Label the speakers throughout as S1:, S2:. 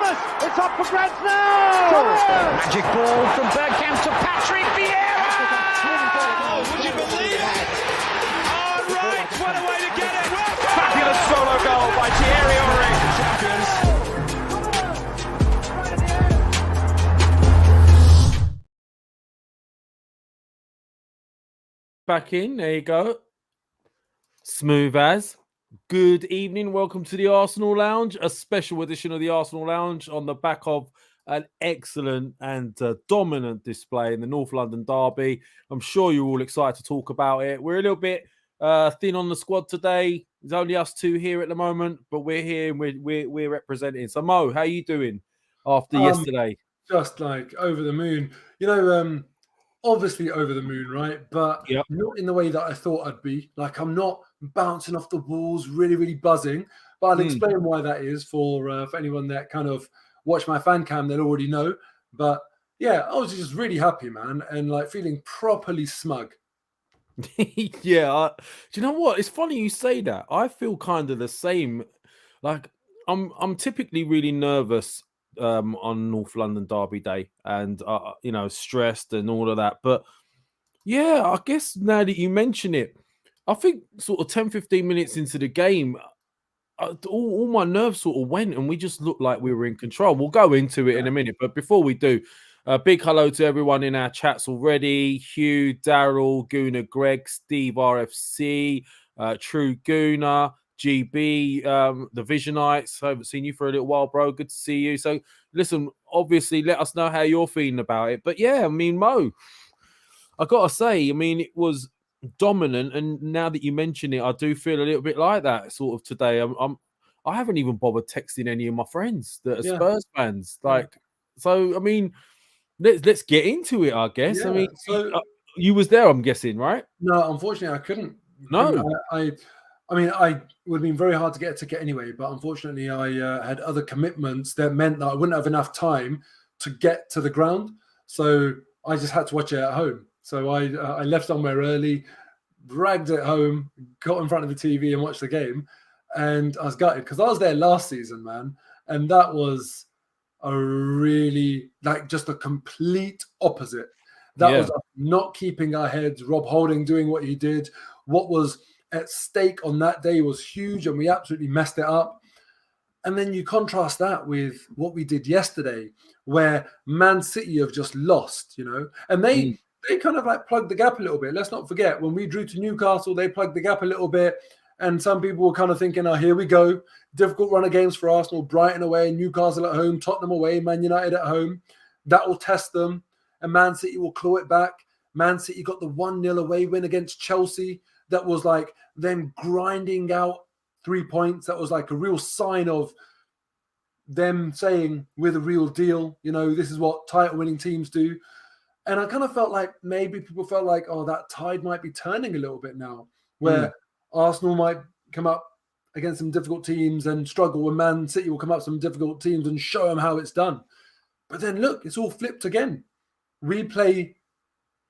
S1: Thomas! It's up for grabs now!
S2: Magic ball from Bergkamp to Patrick Vieira!
S3: Oh, would you believe it? Oh, right, what a way to get it!
S1: Fabulous solo goal by Thierry Henry.
S3: Champions.
S4: Back in, there you go. Smooth as. Good evening. Welcome to the Arsenal Lounge, a special edition of the Arsenal Lounge on the back of an excellent and dominant display in the North London derby. I'm sure you're all excited to talk about it. We're a little bit thin on the squad today. There's only us two here at the moment, but we're here and we're representing. So Mo, how are you doing after yesterday?
S5: Just like over the moon. You know, obviously over the moon, right? But
S4: Yep.
S5: not in the way that I thought I'd be. Like, I'm not bouncing off the walls, really, really buzzing. But I'll explain why that is for anyone that kind of watch my fan cam, they'll already know. But yeah, I was just really happy, man, and like feeling properly smug.
S4: Yeah, do you know what? It's funny you say that. I feel kind of the same. Like I'm typically really nervous on North London Derby Day, and stressed and all of that. But yeah, I guess now that you mention it, I think sort of 10-15 minutes into the game, all my nerves sort of went, and we just looked like we were in control. We'll go into it in a minute, but before we do, a big hello to everyone in our chats already: Hugh, Daryl, Guna, Greg, Steve, RFC, True Guna, GB, the Visionites. I haven't seen you for a little while, bro. Good to see you. So listen, obviously, let us know how you're feeling about it. But yeah, I mean, Mo, I gotta say, I mean, it was dominant, and now that you mention it, I do feel a little bit like that sort of today. I haven't even bothered texting any of my friends that are Spurs fans. So I mean, let's get into it, I guess.
S5: Yeah,
S4: I mean,
S5: so
S4: you was there, I'm guessing, right?
S5: no, unfortunately, I couldn't.
S4: No.
S5: I mean, I would have been very hard to get a ticket anyway, but unfortunately, I had other commitments that meant that I wouldn't have enough time to get to the ground. So I just had to watch it at home. So I left somewhere early, dragged it home, got in front of the TV and watched the game. And I was gutted because I was there last season, man. And that was a really, like, just a complete opposite. That was not keeping our heads. Rob Holding doing what he did. What was at stake on that day was huge, and we absolutely messed it up. And then you contrast that with what we did yesterday, where Man City have just lost, and they kind of like plugged the gap a little bit. Let's not forget, when we drew to Newcastle, they plugged the gap a little bit. And some people were kind of thinking, oh, here we go. Difficult run of games for Arsenal. Brighton away, Newcastle at home, Tottenham away, Man United at home. That will test them. And Man City will claw it back. Man City got the 1-0 away win against Chelsea. That was like them grinding out 3 points. That was like a real sign of them saying, we're the real deal. This is what title-winning teams do. And I kind of felt like maybe people felt like, oh, that tide might be turning a little bit now, where Arsenal might come up against some difficult teams and struggle, and Man City will come up some difficult teams and show them how it's done. But then look, it's all flipped again. We play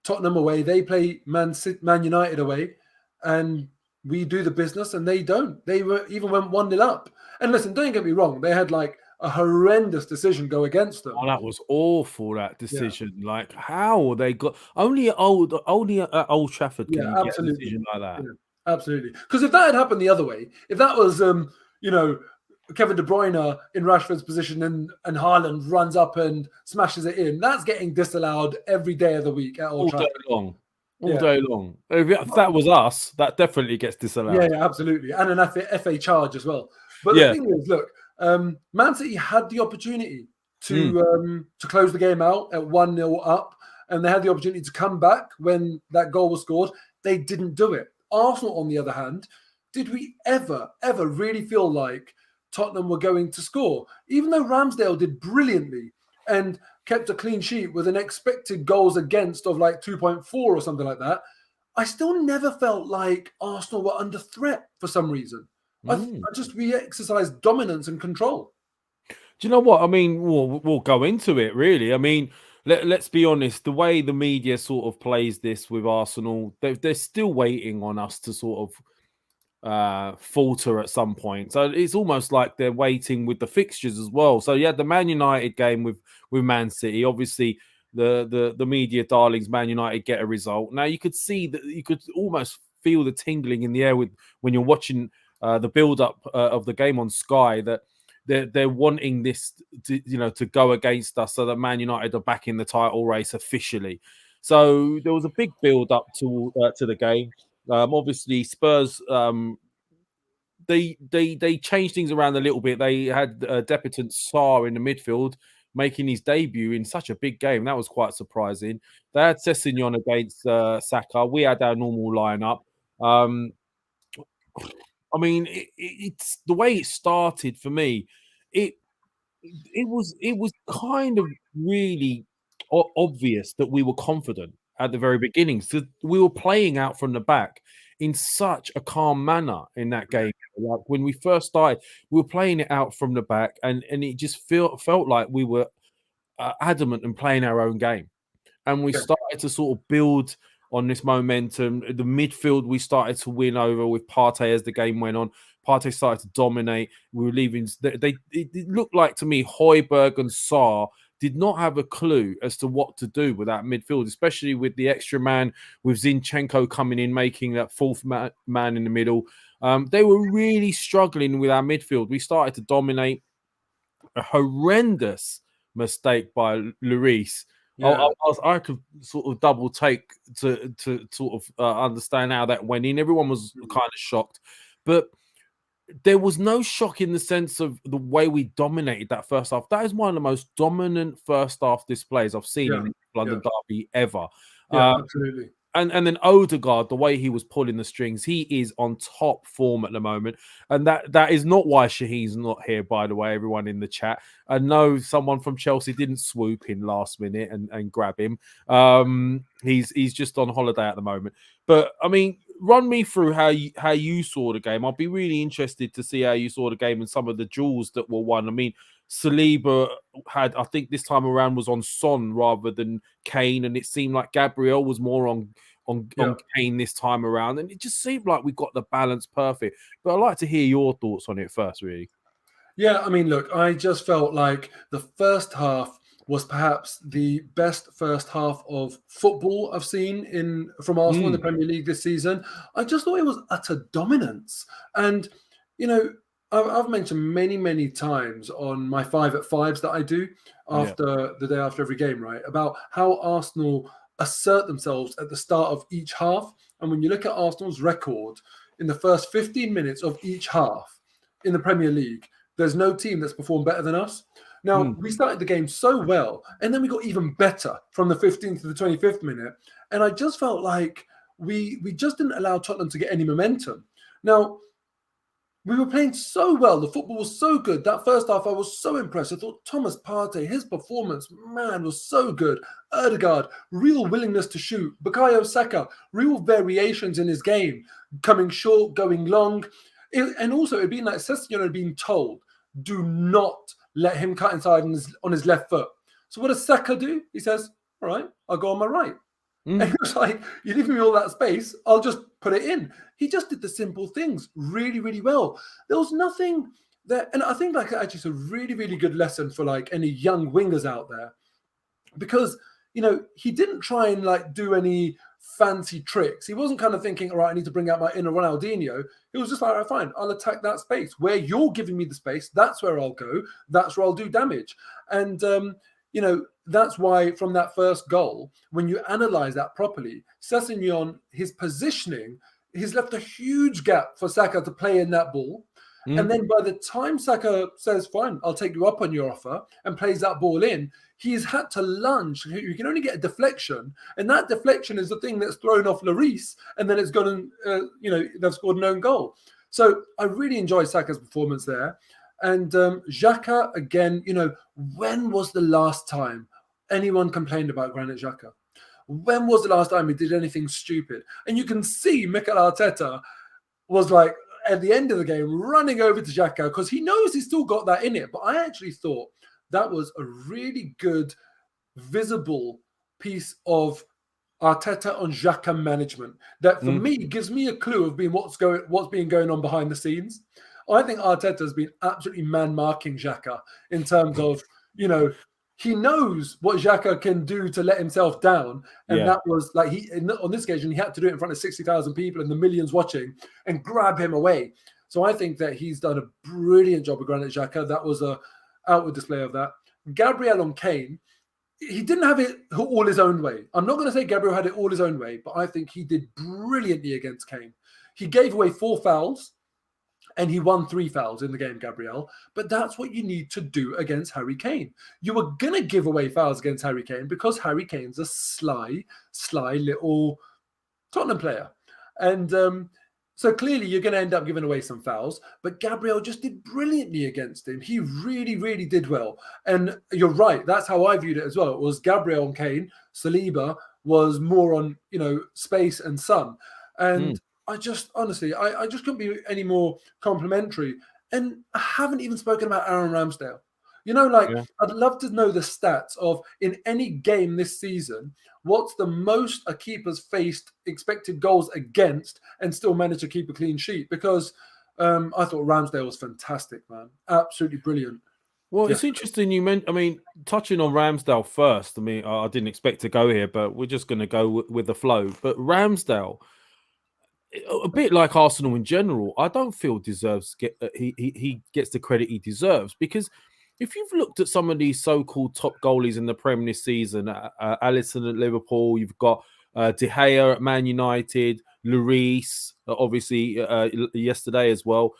S5: Tottenham away, they play Man United away, and we do the business and they don't. They even went 1-0 up. And listen, don't get me wrong, they had like a horrendous decision go against them.
S4: Oh, that was awful, that decision. Yeah. Like, how they got only at Old Trafford can you get a decision like that?
S5: Yeah, absolutely. Because if that had happened the other way, if that was Kevin De Bruyne in Rashford's position and Haaland runs up and smashes it in, that's getting disallowed every day of the week at Old Trafford.
S4: All day long. If that was us, that definitely gets disallowed.
S5: Yeah, absolutely. And an FA charge as well. But the thing is, look, Man City had the opportunity to close the game out at 1-0 up, and they had the opportunity to come back when that goal was scored. They didn't do it. Arsenal, on the other hand, did we ever really feel like Tottenham were going to score? Even though Ramsdale did brilliantly and kept a clean sheet with an expected goals against of like 2.4 or something like that, I still never felt like Arsenal were under threat for some reason. We exercised dominance and control.
S4: Do you know what? I mean, we'll go into it, really. I mean, let's be honest. The way the media sort of plays this with Arsenal, they're still waiting on us to sort of falter at some point. So it's almost like they're waiting with the fixtures as well. So you had the Man United game with Man City. Obviously, the media darlings, Man United get a result. Now you could see that, you could almost feel the tingling in the air with when you're watching the build up of the game on Sky, that they're wanting this to go against us, so that Man United are back in the title race officially. So there was a big build up to the game. Obviously, Spurs they changed things around a little bit. They had debutant Sarr in the midfield making his debut in such a big game. That was quite surprising. They had Sessegnon against Saka. We had our normal lineup. I mean, it's the way it started for me. It it was kind of really obvious that we were confident at the very beginning. So we were playing out from the back in such a calm manner in that game. Like when we first started, we were playing it out from the back, and it just felt like we were adamant and playing our own game. And we started to sort of build on this momentum. The midfield we started to win over with Partey as the game went on. Partey started to dominate. We were leaving. It looked like to me Højbjerg and Sarr did not have a clue as to what to do with that midfield, especially with the extra man with Zinchenko coming in, making that fourth man in the middle. They were really struggling with our midfield. We started to dominate. A horrendous mistake by Lloris.
S5: Yeah.
S4: I could sort of double take to sort of understand how that went in. Everyone was kind of shocked, but there was no shock in the sense of the way we dominated that first half. That is one of the most dominant first half displays I've seen in London Derby ever.
S5: Yeah, absolutely.
S4: And then Odegaard, the way he was pulling the strings, he is on top form at the moment. And that is not why Shaheen's not here, by the way, everyone in the chat. I know someone from Chelsea didn't swoop in last minute and grab him. He's just on holiday at the moment. But, I mean, run me through how you saw the game. I'll be really interested to see how you saw the game and some of the duels that were won. I mean, Saliba had, I think this time around, was on Son rather than Kane, and it seemed like Gabriel was more on Kane this time around, and it just seemed like we got the balance perfect. But I'd like to hear your thoughts on it first, really.
S5: Yeah, I mean, look, I just felt like the first half was perhaps the best first half of football I've seen from Arsenal in the Premier League this season. I just thought it was utter dominance. And, you know, I've mentioned many times on my 5 at 5s that I do after the day after every game, right, about how Arsenal assert themselves at the start of each half. And when you look at Arsenal's record in the first 15 minutes of each half in the Premier League, there's no team that's performed better than us. Now, we started the game so well, and then we got even better from the 15th to the 25th minute. And I just felt like we just didn't allow Tottenham to get any momentum. Now, we were playing so well. The football was so good. That first half, I was so impressed. I thought Thomas Partey, his performance, man, was so good. Odegaard, real willingness to shoot. Bukayo Saka, real variations in his game, coming short, going long. And also, it'd been like Sessegnon had been told, do not let him cut inside on his left foot. So what does Saka do? He says, all right, I'll go on my right. And it was like, you leave me all that space, I'll just put it in. He just did the simple things really well. There was nothing there. And I think like actually it's a really good lesson for like any young wingers out there. Because, you know, he didn't try and like do any fancy tricks. He wasn't kind of thinking, all right, I need to bring out my inner Ronaldinho. It was just like, all right, fine, I'll attack that space. Where you're giving me the space, that's where I'll go. That's where I'll do damage. And, you know, that's why from that first goal, when you analyze that properly, Sessegnon, his positioning, he's left a huge gap for Saka to play in that ball. And then by the time Saka says, fine, I'll take you up on your offer and plays that ball in, he's had to lunge. You can only get a deflection. And that deflection is the thing that's thrown off Lloris. And then it's gone, you know, they've scored an own goal. So I really enjoyed Saka's performance there. And Xhaka, again, you know, when was the last time anyone complained about Granit Xhaka? When was the last time he did anything stupid? And you can see Mikel Arteta was like, at the end of the game, running over to Xhaka because he knows he's still got that in it. But I actually thought that was a really good, visible piece of Arteta on Xhaka management. That for me gives me a clue of what's been going on behind the scenes. I think Arteta has been absolutely man-marking Xhaka in terms of, he knows what Xhaka can do to let himself down. And that was like, on this occasion, he had to do it in front of 60,000 people and the millions watching and grab him away. So I think that he's done a brilliant job of Granit Xhaka. That was a outward display of that. Gabriel on Kane, he didn't have it all his own way. I'm not going to say Gabriel had it all his own way, but I think he did brilliantly against Kane. He gave away 4 fouls and he won 3 fouls in the game, Gabriel. But that's what you need to do against Harry Kane. You were going to give away fouls against Harry Kane because Harry Kane's a sly little Tottenham player. And so clearly you're going to end up giving away some fouls, but Gabriel just did brilliantly against him. He really, really did well. And you're right. That's how I viewed it as well. It was Gabriel and Kane. Saliba was more on, space and Son. And I just, honestly, I just couldn't be any more complimentary. And I haven't even spoken about Aaron Ramsdale. I'd love to know the stats of in any game this season, what's the most a keeper's faced expected goals against and still managed to keep a clean sheet? Because I thought Ramsdale was fantastic, man. Absolutely brilliant.
S4: Well, it's interesting you mentioned, touching on Ramsdale first, I didn't expect to go here, but we're just going to go with the flow. But Ramsdale, a bit like Arsenal in general, I don't feel he gets the credit he deserves, because if you've looked at some of these so-called top goalies in the Premier this season, Alisson at Liverpool, you've got De Gea at Man United, Lloris, obviously yesterday as well.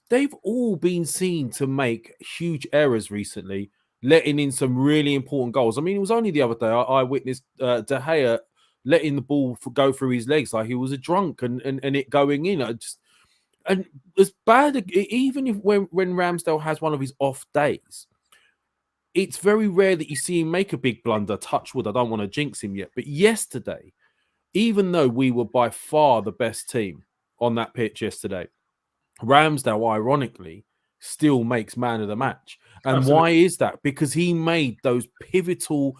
S4: They've all been seen to make huge errors recently, letting in some really important goals. It was only the other day I witnessed De Gea letting the ball go through his legs like he was a drunk and it going in. And as bad, even if when Ramsdale has one of his off days, it's very rare that you see him make a big blunder. Touch wood, I don't want to jinx him yet. But yesterday, even though we were by far the best team on that pitch yesterday, Ramsdale, ironically, still makes man of the match. And Absolutely. Why is that? Because he made those pivotal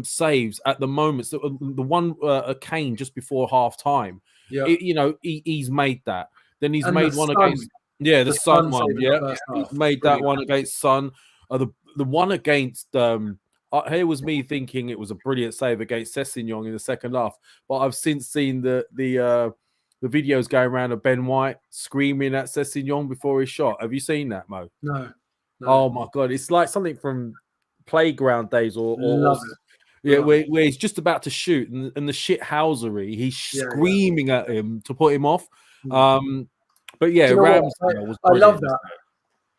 S4: saves at the moments. The one Kane just before half time, he's made that. Then he's made one against the Son one. Yeah, he made that one against Son. The one against here was me thinking it was a brilliant save against Sessegnon in the second half, but I've since seen the videos going around of Ben White screaming at Sessegnon before his shot. Have you seen that, Mo?
S5: No.
S4: Oh my god, it's like something from Playground days or where he's just about to shoot and the shithousery, he's screaming at him to put him off. But yeah, Ramsdale was brilliant.
S5: I love that.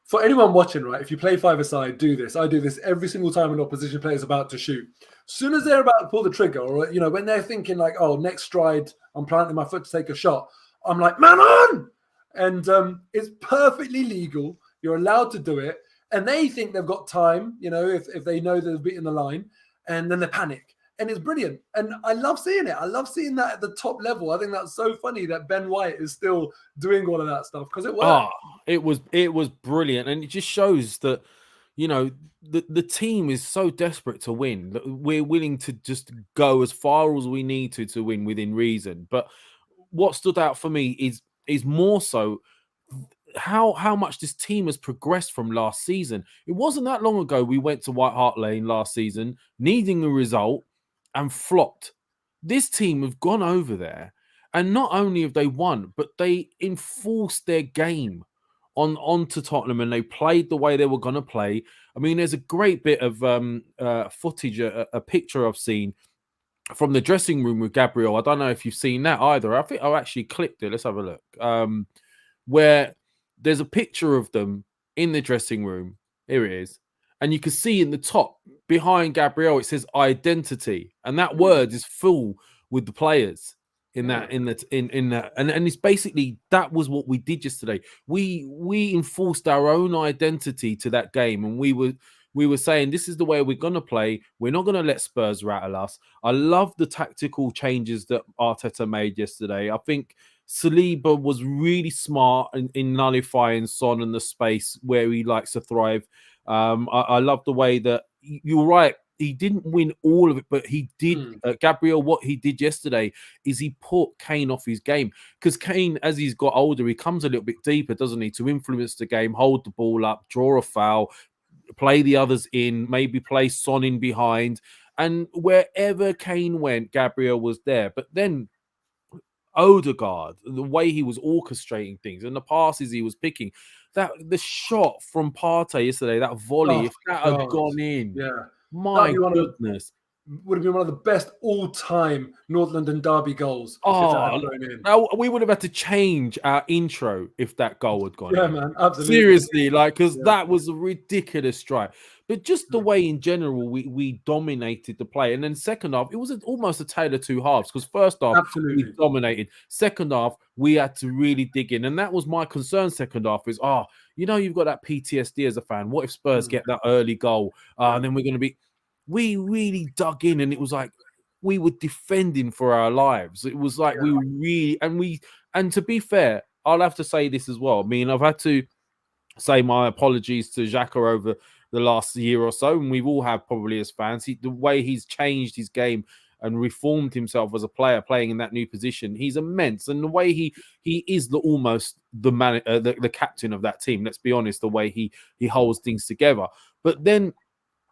S5: For anyone watching, right, if you play 5-a-side, do this. I do this every single time an opposition player is about to shoot. As soon as they're about to pull the trigger, or when they're thinking like, oh, next stride, I'm planting my foot to take a shot, I'm like, man on! And it's perfectly legal. You're allowed to do it. And they think they've got time, if they know they've beaten the line, and then they panic. And it's brilliant. And I love seeing it. I love seeing that at the top level. I think that's so funny that Ben White is still doing all of that stuff because it worked.
S4: It was brilliant. And it just shows that, the team is so desperate to win that we're willing to just go as far as we need to win within reason. But what stood out for me is more so how much this team has progressed from last season. It wasn't that long ago we went to White Hart Lane last season needing a result and flopped. This team have gone over there, and not only have they won, but they enforced their game onto Tottenham, and they played the way they were going to play. There's a great bit of footage, a picture I've seen from the dressing room with Gabriel. I don't know if you've seen that either. I think I actually clicked it. Let's have a look. Where there's a picture of them in the dressing room. Here it is. And you can see in the top behind Gabriel, it says identity. And that word is full with the players in that. And it's basically, that was what we did yesterday. We enforced our own identity to that game. And we were saying, this is the way we're going to play. We're not going to let Spurs rattle us. I love the tactical changes that Arteta made yesterday. I think Saliba was really smart in nullifying Son in the space where he likes to thrive. I love the way that you're right. he didn't win all of it, but he did. Gabriel, what he did yesterday is he put Kane off his game, because Kane, as he's got older, he comes a little bit deeper, doesn't he, to influence the game, hold the ball up, draw a foul, play the others in, maybe play Son in behind, and wherever Kane went, Gabriel was there. But then Odegaard, the way he was orchestrating things and the passes he was picking, that the shot from Partey yesterday, that volley, if that had gone in, my goodness.
S5: Would have been one of the best all-time North London derby goals.
S4: Now we would have had to change our intro if that goal had gone in.
S5: Yeah, man, absolutely.
S4: Seriously, because that was a ridiculous strike. But just the way in general we dominated the play. And then second half, it was almost a tale of two halves, because first half we dominated. Second half, we had to really dig in. And that was my concern second half is, you've got that PTSD as a fan. What if Spurs get that early goal? And then we're going to be... We really dug in, and it was like we were defending for our lives. It was like we were really... And to be fair, I'll have to say this as well. I mean, I've had to say my apologies to Xhaka over the last year or so, and we've all had probably as fans. The way he's changed his game and reformed himself as a player playing in that new position, he's immense. And the way he is almost the man, the captain of that team. Let's be honest, the way he holds things together. But then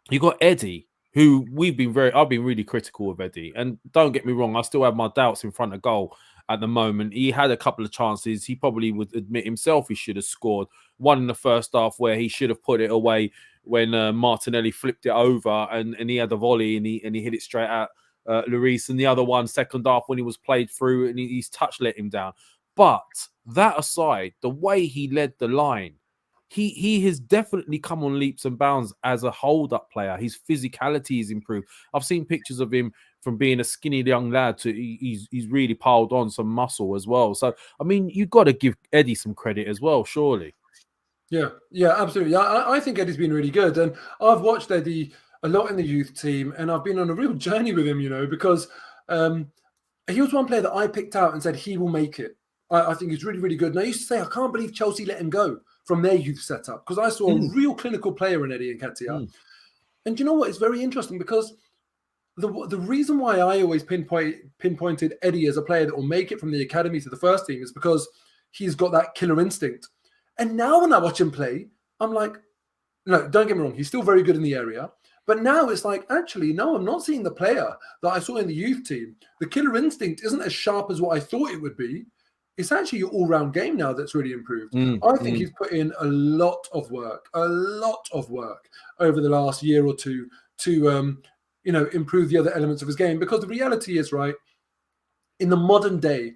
S4: you got Eddie, who I've been really critical of Eddie. And don't get me wrong, I still have my doubts in front of goal at the moment. He had a couple of chances. He probably would admit himself he should have scored. One in the first half where he should have put it away when Martinelli flipped it over and he had a volley and he hit it straight at Lloris. And the other one, second half, when he was played through and his touch let him down. But that aside, the way he led the line, he has definitely come on leaps and bounds as a hold-up player. His physicality is improved. I've seen pictures of him from being a skinny young lad to he's really piled on some muscle as well. So, I mean, you've got to give Eddie some credit as well, surely.
S5: Yeah, absolutely. I think Eddie's been really good. And I've watched Eddie a lot in the youth team, and I've been on a real journey with him, because he was one player that I picked out and said he will make it. I think he's really, really good. And I used to say, I can't believe Chelsea let him go from their youth setup, because I saw a real clinical player in Eddie Nketiah. And you know what? It's very interesting, because the reason why I always pinpointed Eddie as a player that will make it from the academy to the first team is because he's got that killer instinct. And now when I watch him play, I'm like, no, don't get me wrong, he's still very good in the area. But now it's like, actually, no, I'm not seeing the player that I saw in the youth team. The killer instinct isn't as sharp as what I thought it would be. It's actually your all-round game now that's really improved. I think he's put in a lot of work over the last year or two to, improve the other elements of his game. Because the reality is, right, in the modern day,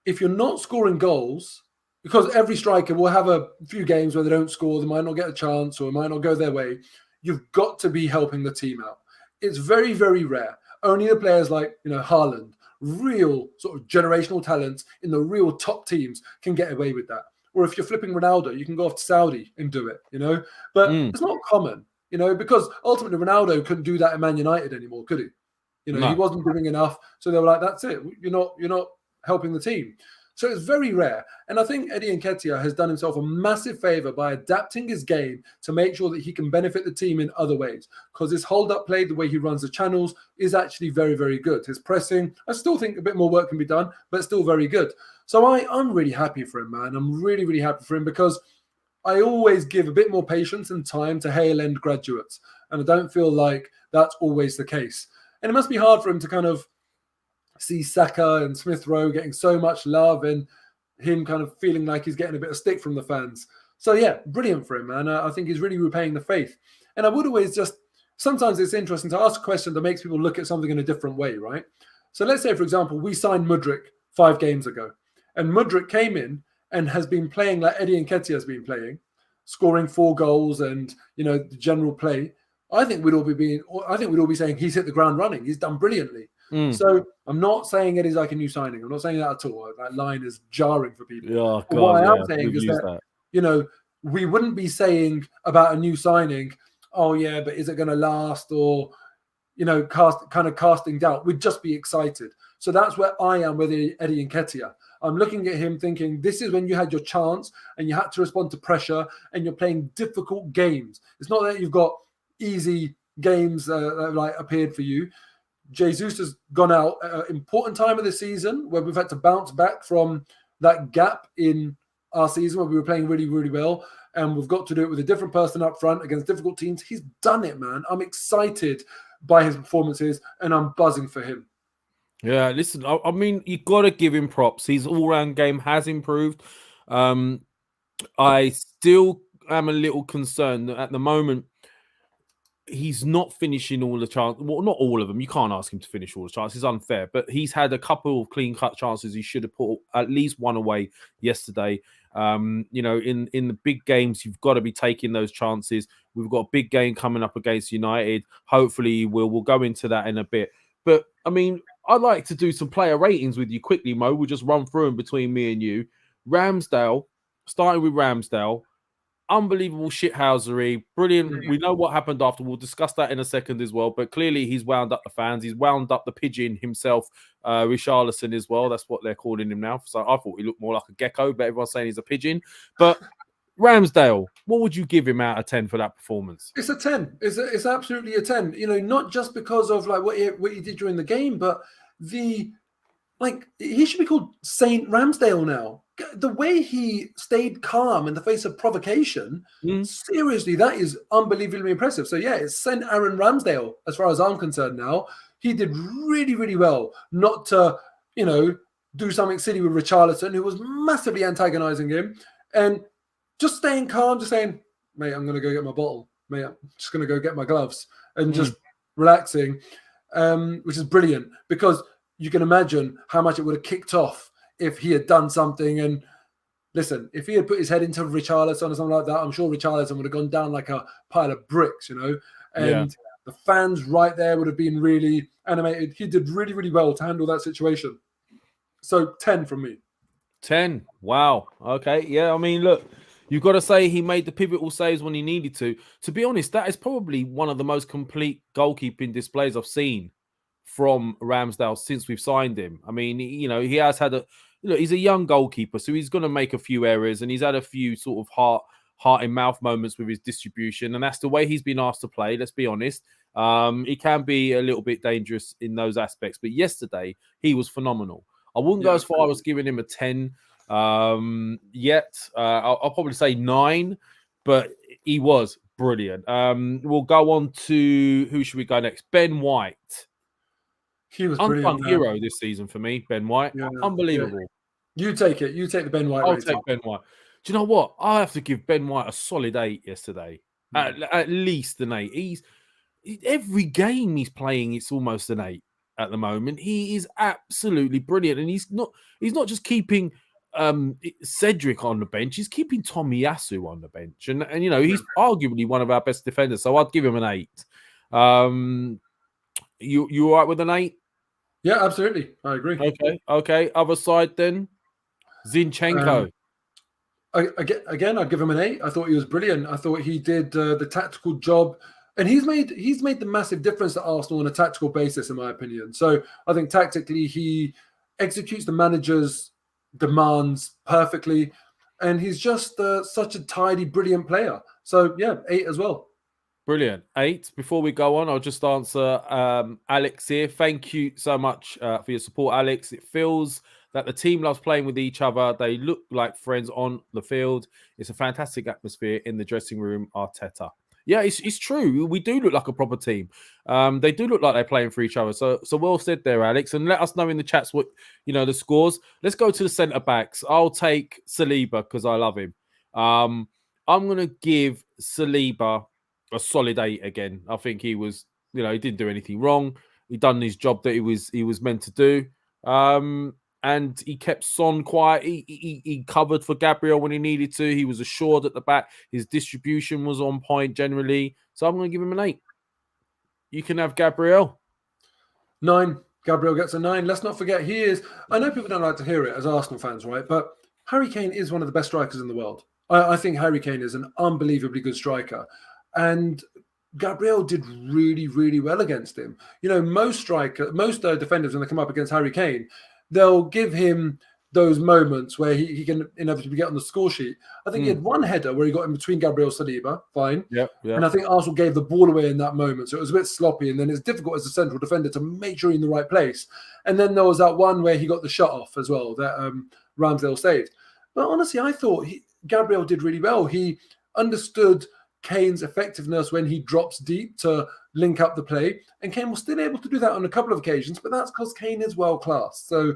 S5: if you're not scoring goals, because every striker will have a few games where they don't score, they might not get a chance or it might not go their way, you've got to be helping the team out. It's very, very rare. Only the players like, Haaland, real sort of generational talents in the real top teams can get away with that. Or if you're flipping Ronaldo, you can go off to Saudi and do it, But it's not common, because ultimately Ronaldo couldn't do that in Man United anymore, could he? He wasn't doing enough. So they were like, that's it. You're not helping the team. So it's very rare. And I think Eddie Nketiah has done himself a massive favour by adapting his game to make sure that he can benefit the team in other ways. Because his hold-up play, the way he runs the channels, is actually very, very good. His pressing, I still think a bit more work can be done, but still very good. So I'm really happy for him, man. I'm really, really happy for him, because I always give a bit more patience and time to Hale-end graduates. And I don't feel like that's always the case. And it must be hard for him to kind of see Saka and Smith Rowe getting so much love and him kind of feeling like he's getting a bit of stick from the fans. So yeah, brilliant for him, man. I think he's really repaying the faith. And I would always sometimes it's interesting to ask a question that makes people look at something in a different way, right? So let's say, for example, we signed Mudryk 5 games ago, and Mudryk came in and has been playing like Eddie Nketiah has been playing, scoring 4 goals and, the general play. I think we'd all be saying he's hit the ground running. He's done brilliantly. So I'm not saying it is like a new signing. I'm not saying that at all. That line is jarring for people.
S4: Oh, God,
S5: what I am saying is that, we wouldn't be saying about a new signing, oh yeah, but is it going to last, or, casting doubt. We'd just be excited. So that's where I am with Eddie Nketiah. I'm looking at him thinking, this is when you had your chance and you had to respond to pressure and you're playing difficult games. It's not that you've got easy games like appeared for you. Jesus has gone out at an important time of the season where we've had to bounce back from that gap in our season where we were playing really, really well. And we've got to do it with a different person up front against difficult teams. He's done it, man. I'm excited by his performances and I'm buzzing for him.
S4: Yeah, listen, I mean, you got to give him props. His all-round game has improved. I still am a little concerned that at the moment he's not finishing all the chances. Well, not all of them. You can't ask him to finish all the chances. It's unfair. But he's had a couple of clean-cut chances. He should have put at least one away yesterday. In the big games, you've got to be taking those chances. We've got a big game coming up against United. Hopefully, we'll go into that in a bit. But, I mean, I'd like to do some player ratings with you quickly, Mo. We'll just run through them between me and you. Ramsdale, starting with Ramsdale, unbelievable shithousery, brilliant. We know what happened after. We'll discuss that in a second as well. But clearly, he's wound up the fans. He's wound up the pigeon himself, Richarlison as well. That's what they're calling him now. So I thought he looked more like a gecko, but everyone's saying he's a pigeon. But Ramsdale, what would you give him out of 10 for that performance?
S5: It's a 10. It's absolutely a 10. Not just because of like what he did during the game, but he should be called Saint Ramsdale now. The way he stayed calm in the face of provocation, seriously, that is unbelievably impressive. So yeah, it's Saint Aaron Ramsdale as far as I'm concerned now. He did really, really well not to, do something silly with Richarlison, who was massively antagonizing him, and just staying calm, just saying, mate, I'm going to go get my bottle. Mate, I'm just going to go get my gloves and just relaxing, which is brilliant because you can imagine how much it would have kicked off if he had done something. And listen, if he had put his head into Richarlison or something like that, I'm sure Richarlison would have gone down like a pile of bricks, and the fans right there would have been really animated. He did really, really well to handle that situation. So 10 from me.
S4: 10. Wow. Okay. Yeah. I mean, look, you've got to say he made the pivotal saves when he needed to. To be honest, that is probably one of the most complete goalkeeping displays I've seen from Ramsdale since we've signed him. I mean, he has had he's a young goalkeeper, so he's going to make a few errors, and he's had a few sort of heart in mouth moments with his distribution, and that's the way he's been asked to play. Let's be honest. He can be a little bit dangerous in those aspects, but yesterday he was phenomenal. I wouldn't go as far as giving him a 10 yet. I'll probably say 9, but he was brilliant. We'll go on to who should we go next? Ben White.
S5: He was
S4: unsung hero this season for me, Ben White. Unbelievable.
S5: Yeah. You take it. You take the Ben White.
S4: I'll take Ben White. Do you know what? I have to give Ben White a solid 8 yesterday. At least an 8. Every game he's playing, it's almost an 8 at the moment. He is absolutely brilliant, and he's not just keeping Cedric on the bench. He's keeping Tomiyasu on the bench, and he's arguably one of our best defenders. So I'd give him an 8. You all right with an 8?
S5: Yeah, absolutely. I agree.
S4: Okay. Other side then, Zinchenko.
S5: Again, I'd give him an 8. I thought he was brilliant. I thought he did the tactical job, and he's made the massive difference to Arsenal on a tactical basis, in my opinion. So I think tactically he executes the manager's demands perfectly, and he's just such a tidy, brilliant player. So yeah, 8 as well.
S4: Brilliant. 8. Before we go on, I'll just answer Alex here. Thank you so much for your support, Alex. It feels that the team loves playing with each other. They look like friends on the field. It's a fantastic atmosphere in the dressing room, Arteta. Yeah, it's true. We do look like a proper team. They do look like they're playing for each other. So well said there, Alex. And let us know in the chats what, the scores. Let's go to the centre-backs. I'll take Saliba because I love him. I'm going to give Saliba a solid 8 again. I think he was, he didn't do anything wrong. He done his job that he was meant to do. And he kept Son quiet. He covered for Gabriel when he needed to. He was assured at the back. His distribution was on point generally. So I'm going to give him an 8. You can have Gabriel.
S5: 9. Gabriel gets a 9. Let's not forget he is. I know people don't like to hear it as Arsenal fans, right? But Harry Kane is one of the best strikers in the world. I think Harry Kane is an unbelievably good striker. And Gabriel did really, really well against him. Most defenders, when they come up against Harry Kane, they'll give him those moments where he can inevitably get on the score sheet. I think he had one header where he got in between Gabriel Saliba, fine.
S4: Yeah.
S5: And I think Arsenal gave the ball away in that moment. So it was a bit sloppy. And then it's difficult as a central defender to make sure you're in the right place. And then there was that one where he got the shot off as well that Ramsdale saved. But honestly, I thought Gabriel did really well. He understood Kane's effectiveness when he drops deep to link up the play, and Kane was still able to do that on a couple of occasions, but that's because Kane is world class. So,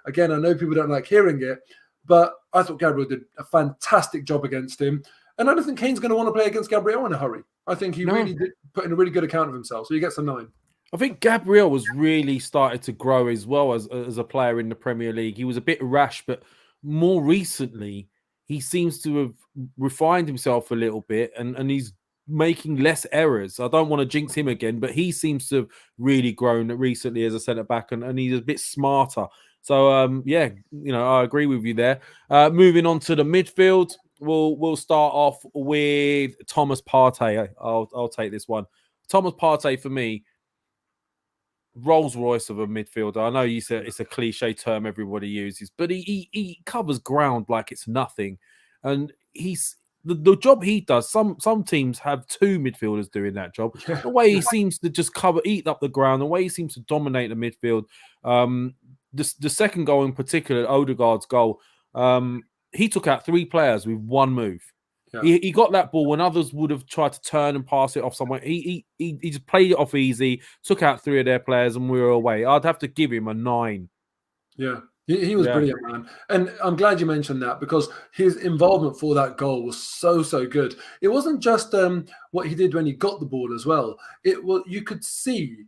S5: again, I know people don't like hearing it, but I thought Gabriel did a fantastic job against him, and I don't think Kane's going to want to play against Gabriel in a hurry. I think he really did put in a really good account of himself, so he gets a 9.
S4: I think Gabriel was really started to grow as well as a player in the Premier League. He was a bit rash, but more recently, he seems to have refined himself a little bit, and he's making less errors. I don't want to jinx him again, but he seems to have really grown recently as a centre-back, and he's a bit smarter. So, I agree with you there. Moving on to the midfield, we'll start off with Thomas Partey. I'll take this one. Thomas Partey, for me, Rolls Royce of a midfielder. I know you said it's a cliche term everybody uses, but he covers ground like it's nothing, and he's the job he does. Some teams have 2 midfielders doing that job. Yeah. The way he seems to just eat up the ground, the way he seems to dominate the midfield. The second goal in particular, Odegaard's goal, he took out 3 players with one move. Yeah. He got that ball when others would have tried to turn and pass it off somewhere. He just played it off easy, took out 3 of their players, and we were away. I'd have to give him a 9.
S5: Yeah, he was brilliant, man. And I'm glad you mentioned that, because his involvement for that goal was so good. It wasn't just what he did when he got the ball as well. You could see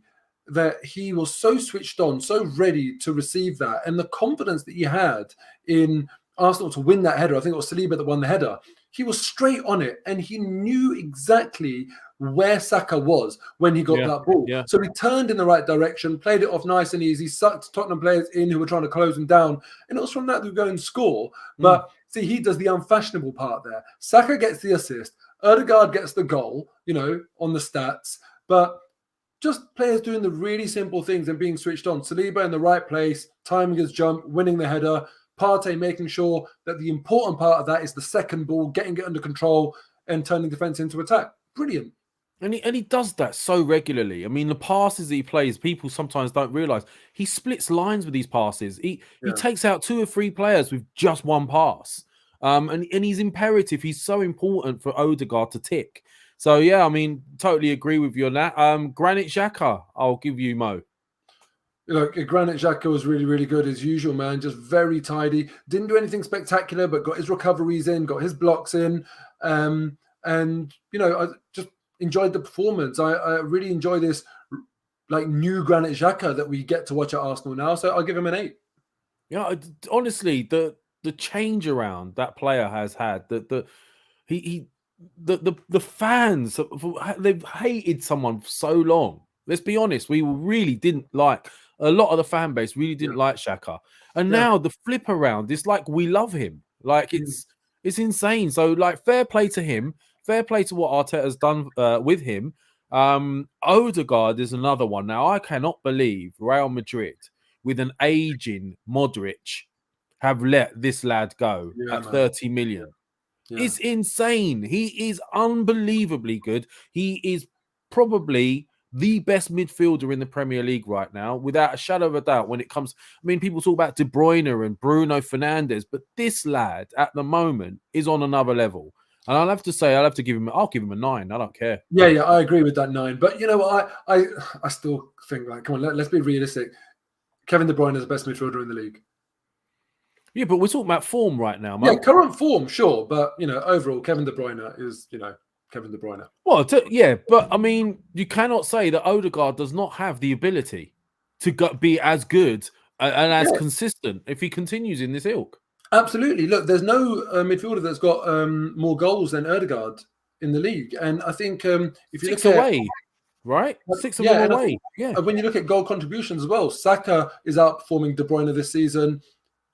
S5: that he was so switched on, so ready to receive that, and the confidence that he had in Arsenal to win that header. I think it was Saliba that won the header. He was straight on it, and he knew exactly where Saka was when he got that ball. Yeah. So he turned in the right direction, played it off nice and easy, sucked Tottenham players in who were trying to close him down, and it was from that they would go and score. But see, he does the unfashionable part there. Saka gets the assist, Odegaard gets the goal, on the stats, but just players doing the really simple things and being switched on. Saliba in the right place, timing his jump, winning the header. Partey making sure that the important part of that is the second ball, getting it under control and turning defense into attack. Brilliant.
S4: And he does that so regularly. I mean, the passes that he plays, people sometimes don't realize he splits lines with these passes. He takes out 2 or 3 players with just one pass. And he's imperative. He's so important for Odegaard to tick. So, yeah, I mean, totally agree with you on that. Granit Xhaka, I'll give you, Mo.
S5: Look, Granit Xhaka was really, really good as usual, man. Just very tidy. Didn't do anything spectacular, but got his recoveries in, got his blocks in. And, I just enjoyed the performance. I really enjoy this new Granit Xhaka that we get to watch at Arsenal now. So I'll give him an 8.
S4: Yeah, honestly, the change around that player has had, the fans, they've hated someone for so long. Let's be honest, we really didn't like. A lot of the fan base really didn't like Xhaka. And now the flip around, it's like we love him. Like it's insane. So fair play to him. Fair play to what Arteta's done with him. Odegaard is another one. Now, I cannot believe Real Madrid, with an aging Modric, have let this lad go at 30 million. Yeah. It's insane. He is unbelievably good. He is probably the best midfielder in the Premier League right now, without a shadow of a doubt. When it comes, people talk about De Bruyne and Bruno Fernandes, but this lad at the moment is on another level. And I'll have to give him a 9. I don't care.
S5: Yeah, I agree with that 9. But you know what? I still think, come on, let's be realistic. Kevin De Bruyne is the best midfielder in the league.
S4: Yeah, but we're talking about form right now, man.
S5: Yeah, current form, sure. But, overall, Kevin De Bruyne is, Kevin De Bruyne.
S4: Well, but you cannot say that Odegaard does not have the ability to be as good and as consistent if he continues in this ilk.
S5: Absolutely. Look, there's no midfielder that's got more goals than Odegaard in the league. And I think if you
S4: 6
S5: look
S4: away, right? 6 of them away.
S5: When you look at goal contributions as well, Saka is outperforming De Bruyne this season,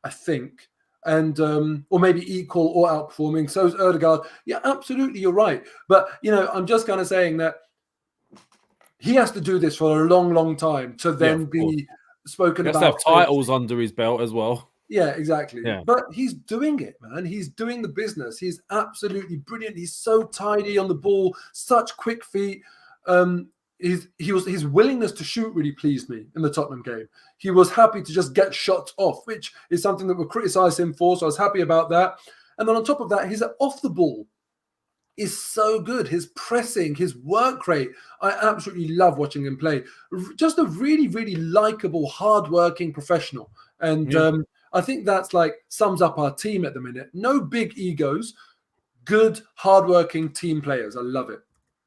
S5: I think. And or maybe equal or outperforming. So is Odegaard. Yeah, absolutely, you're right. But I'm just kind of saying that he has to do this for a long, long time to then be spoken about.
S4: He has to have titles under his belt as well.
S5: Yeah, exactly.
S4: Yeah.
S5: But he's doing it, man. He's doing the business. He's absolutely brilliant. He's so tidy on the ball, such quick feet. His willingness to shoot really pleased me in the Tottenham game. He was happy to just get shots off, which is something that we criticise him for. So I was happy about that. And then on top of that, his off the ball is so good. His pressing, his work rate, I absolutely love watching him play. Just a really, really likable, hardworking professional. And I think that's like sums up our team at the minute. No big egos, good, hardworking team players. I love it.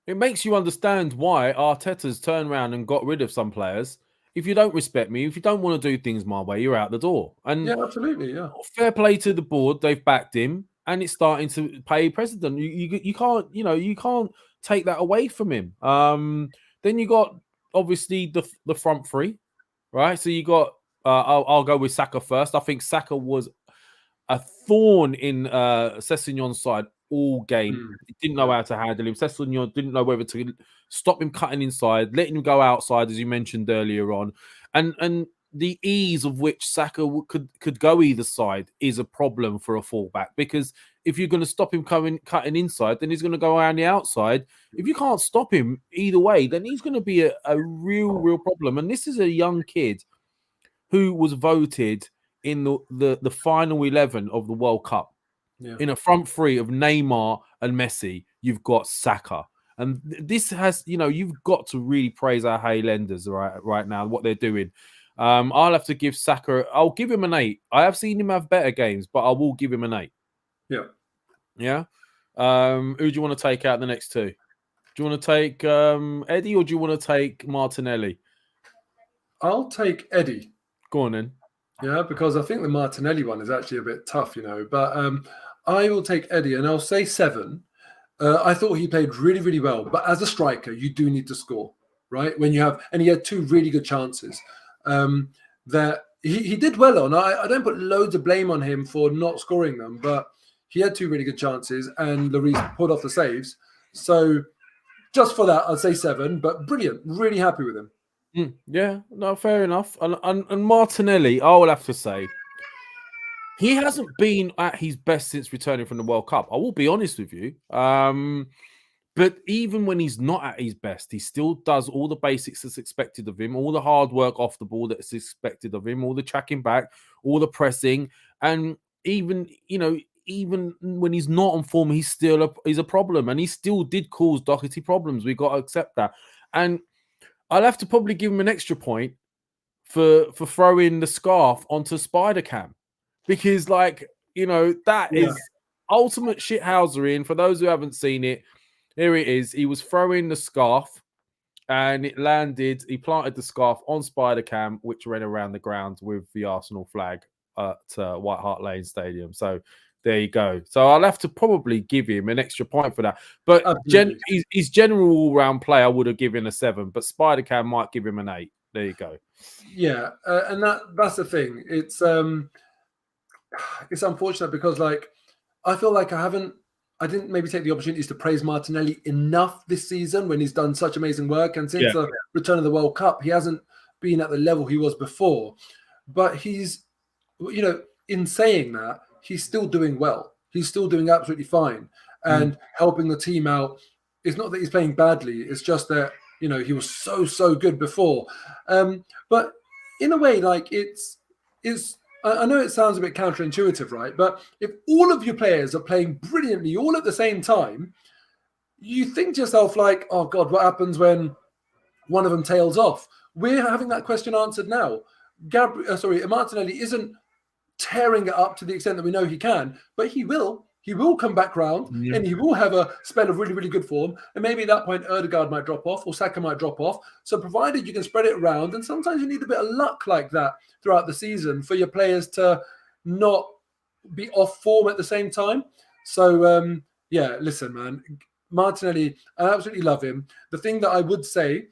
S4: It makes you understand why Arteta's turned around and got rid of some players. If you don't respect me, if you don't want to do things my way, you're out the door. And
S5: Yeah, absolutely. Yeah.
S4: fair play to the board, they've backed him, and it's starting to pay precedent. You can't, you can't take that away from him. Then you got obviously the front three, right? So you got I'll go with Saka first. I think Saka was a thorn in Sessegnon's side all game. He didn't know how to handle him. Sessegnon didn't know whether to stop him cutting inside, letting him go outside, as you mentioned earlier on, and the ease of which Saka could go either side is a problem for a fullback, because if you're going to stop him cutting inside, then he's going to go around the outside. If you can't stop him either way, then he's going to be a real problem. And this is a young kid who was voted in the final 11 of the World Cup.
S5: Yeah.
S4: In a front three of Neymar and Messi, you've got Saka. And this has, you've got to really praise our Highlanders right now, what they're doing. I'll have to give Saka, I'll give him an 8. I have seen him have better games, but I will give him an 8.
S5: Yeah.
S4: Yeah. Who do you want to take out the next two? Do you want to take Eddie, or do you want to take Martinelli?
S5: I'll take Eddie.
S4: Go on then.
S5: Yeah, because I think the Martinelli one is actually a bit tough, but I will take Eddie, and I'll say 7. I thought he played really, really well, but as a striker, you do need to score, right? And he had 2 really good chances that he did well on. I don't put loads of blame on him for not scoring them, but he had 2 really good chances, and Lloris pulled off the saves. So just for that, I'd say 7, but brilliant. Really happy with him.
S4: Yeah, no, fair enough. And Martinelli, I will have to say, he hasn't been at his best since returning from the World Cup. I will be honest with you. But even when he's not at his best, he still does all the basics that's expected of him, all the hard work off the ball that's expected of him, all the tracking back, all the pressing, and even when he's not on form, he's a problem, and he still did cause Doherty problems. We've got to accept that. And I'll have to probably give him an extra point for throwing the scarf onto Spider Cam, because that is ultimate shithousery. And for those who haven't seen it, here it is. He was throwing the scarf, and it landed. He planted the scarf on Spider Cam, which ran around the ground with the Arsenal flag at White Hart Lane Stadium. So there you go. So I'll have to probably give him an extra point for that. But his general all-round play, I would have given a 7. But Spider Cam might give him an 8. There you go.
S5: Yeah, and that's the thing. It's unfortunate because I feel like I didn't maybe take the opportunities to praise Martinelli enough this season when he's done such amazing work. And since the return of the World Cup, he hasn't been at the level he was before. But he's, in saying that, he's still doing well. He's still doing absolutely fine and helping the team out. It's not that he's playing badly. It's just that, he was so good before. But in a way, I know it sounds a bit counterintuitive, right? But if all of your players are playing brilliantly all at the same time, you think to yourself oh God, what happens when one of them tails off? We're having that question answered now. Martinelli isn't tearing it up to the extent that we know he can, but he will come back round and he will have a spell of really, really good form. And maybe at that point, Ødegaard might drop off or Saka might drop off. So provided you can spread it around, and sometimes you need a bit of luck like that throughout the season for your players to not be off form at the same time. So, listen, man, Martinelli, I absolutely love him. The thing that I would say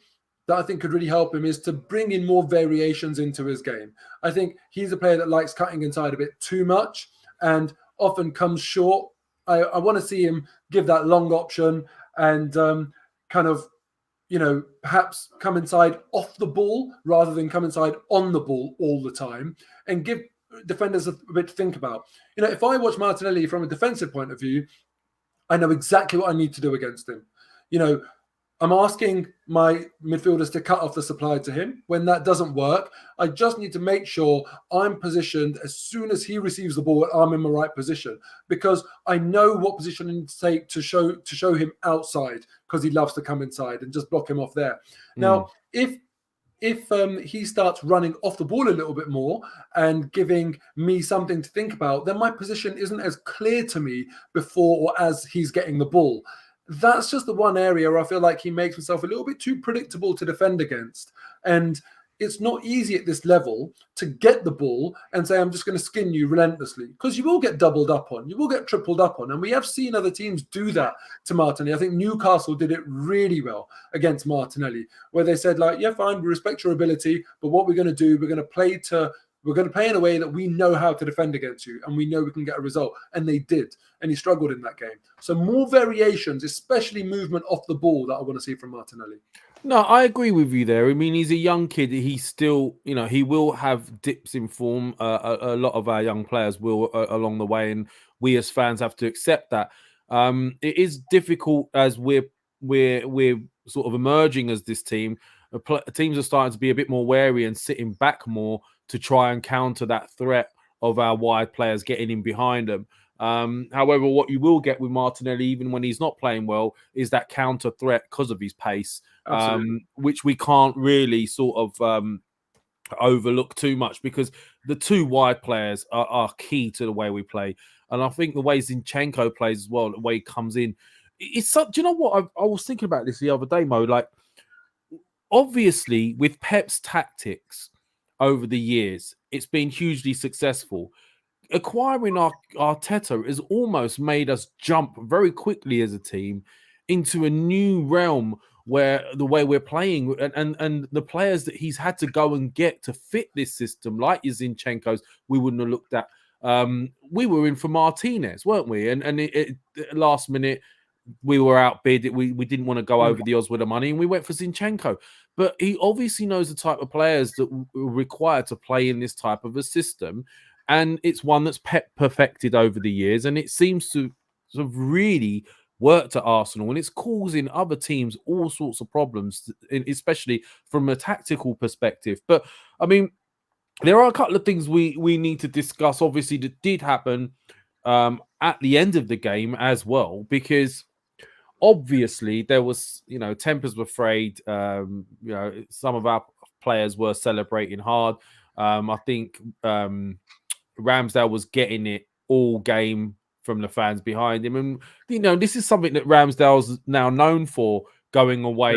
S5: that I think could really help him is to bring in more variations into his game. I think he's a player that likes cutting inside a bit too much and often comes short. I want to see him give that long option and perhaps come inside off the ball rather than come inside on the ball all the time, and give defenders a bit to think about. If I watch Martinelli from a defensive point of view, I know exactly what I need to do against him. I'm asking my midfielders to cut off the supply to him. When that doesn't work, I just need to make sure I'm positioned as soon as he receives the ball, I'm in the right position, because I know what position I need to take to show him outside, because he loves to come inside, and just block him off there. Now, if he starts running off the ball a little bit more and giving me something to think about, then my position isn't as clear to me before or as he's getting the ball. That's just the one area where I feel like he makes himself a little bit too predictable to defend against. And it's not easy at this level to get the ball and say, I'm just going to skin you relentlessly, because you will get doubled up on, you will get tripled up on. And we have seen other teams do that to Martinelli. I think Newcastle did it really well against Martinelli, where they said, like, yeah, fine, we respect your ability, but what we're going to do, we're going to play in a way that we know how to defend against you, and we know we can get a result. And they did. And he struggled in that game. So more variations, especially movement off the ball, that I want to see from Martinelli.
S4: No, I agree with you there. I mean, he's a young kid. He's still, he will have dips in form. A lot of our young players will along the way, and we as fans have to accept that. It is difficult as we're sort of emerging as this team. Teams are starting to be a bit more wary and sitting back more to try and counter that threat of our wide players getting in behind them. However, what you will get with Martinelli, even when he's not playing well, is that counter threat because of his pace, which we can't really sort of overlook too much, because the two wide players are key to the way we play. And I think the way Zinchenko plays as well, the way he comes in, it's such. Do you know what? I was thinking about this the other day, Mo. Like, obviously, with Pep's tactics over the years, it's been hugely successful. Acquiring Arteta has almost made us jump very quickly as a team into a new realm where the way we're playing and the players that he's had to go and get to fit this system, like your Zinchenko's, we wouldn't have looked at. We were in for Martinez, weren't we? And last minute, we were outbid. We didn't want to go over the odds with the money, and we went for Zinchenko. But he obviously knows the type of players that are required to play in this type of a system. And it's one that's perfected over the years, and it seems to sort of really worked at Arsenal, and it's causing other teams all sorts of problems, especially from a tactical perspective. But I mean, there are a couple of things we need to discuss. Obviously, that did happen at the end of the game as well, because obviously there was, tempers were frayed. Some of our players were celebrating hard. I think Ramsdale was getting it all game from the fans behind him. And, this is something that Ramsdale's now known for, going away,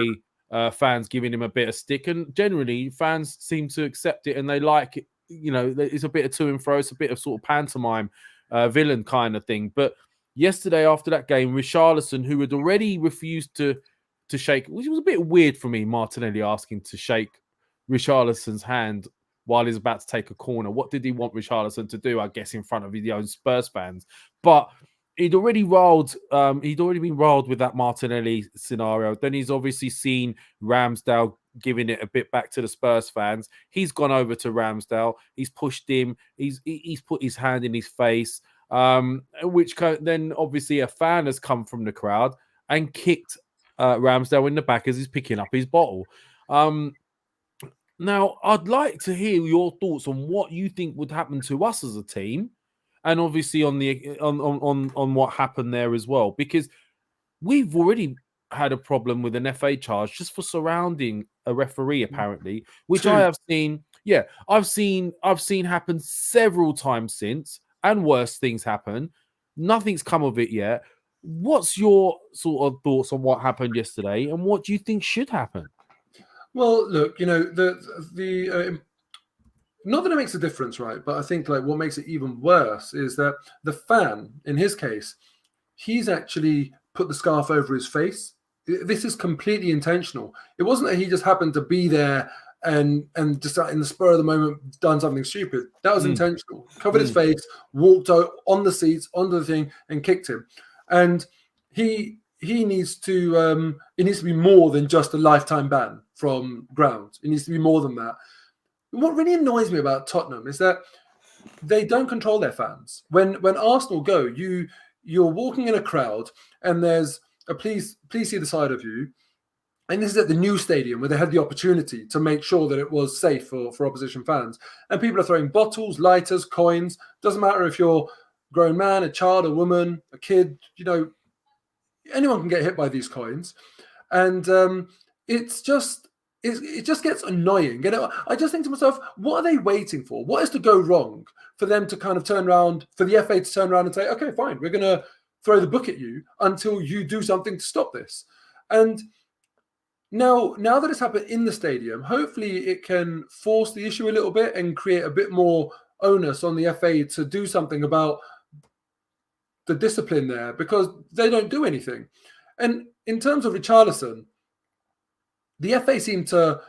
S4: fans giving him a bit of stick. And generally, fans seem to accept it, and they like it. It's a bit of to and fro. It's a bit of sort of pantomime, villain kind of thing. But yesterday, after that game, Richarlison, who had already refused to shake, which was a bit weird for me, Martinelli asking to shake Richarlison's hand while he's about to take a corner. What did he want Richarlison to do? I guess in front of his own Spurs fans. But he'd already been riled with that Martinelli scenario. Then he's obviously seen Ramsdale giving it a bit back to the Spurs fans. He's gone over to Ramsdale. He's pushed him. He's put his hand in his face. Which then obviously a fan has come from the crowd and kicked Ramsdale in the back as he's picking up his bottle. Now, I'd like to hear your thoughts on what you think would happen to us as a team, and obviously on what happened there as well, because we've already had a problem with an FA charge just for surrounding a referee, apparently, which I have seen. Yeah, I've seen happen several times since, and worse things happen. Nothing's come of it yet. What's your sort of thoughts on what happened yesterday, and what do you think should happen?
S5: Well, look, the not that it makes a difference, right? But I think like what makes it even worse is that the fan, in his case, he's actually put the scarf over his face. This is completely intentional. It wasn't that he just happened to be there and just in the spur of the moment done something stupid. That was intentional. Covered his face, walked out on the seats, onto the thing, and kicked him. And he needs to it needs to be more than just a lifetime ban from ground. It needs to be more than that. What really annoys me about Tottenham is that they don't control their fans. When Arsenal go, you're walking in a crowd and there's a please see the side of you. And this is at the new stadium where they had the opportunity to make sure that it was safe for opposition fans. And people are throwing bottles, lighters, coins. Doesn't matter if you're a grown man, a child, a woman, a kid, anyone can get hit by these coins. And it just gets annoying. I just think to myself, what are they waiting for? What is to go wrong for them to kind of turn around, for the FA to turn around and say, okay, fine, we're going to throw the book at you until you do something to stop this. And now that it's happened in the stadium, hopefully it can force the issue a little bit and create a bit more onus on the FA to do something about the discipline there, because they don't do anything. And in terms of Richarlison, the FA seem to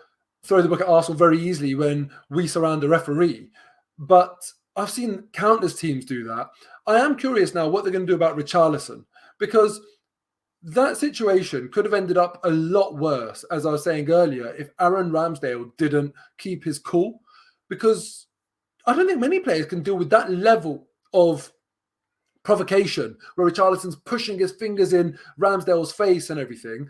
S5: throw the book at Arsenal very easily when we surround a referee. But I've seen countless teams do that. I am curious now what they're going to do about Richarlison, because that situation could have ended up a lot worse, as I was saying earlier, if Aaron Ramsdale didn't keep his cool. Because I don't think many players can deal with that level of provocation, where Richarlison's pushing his fingers in Ramsdale's face and everything.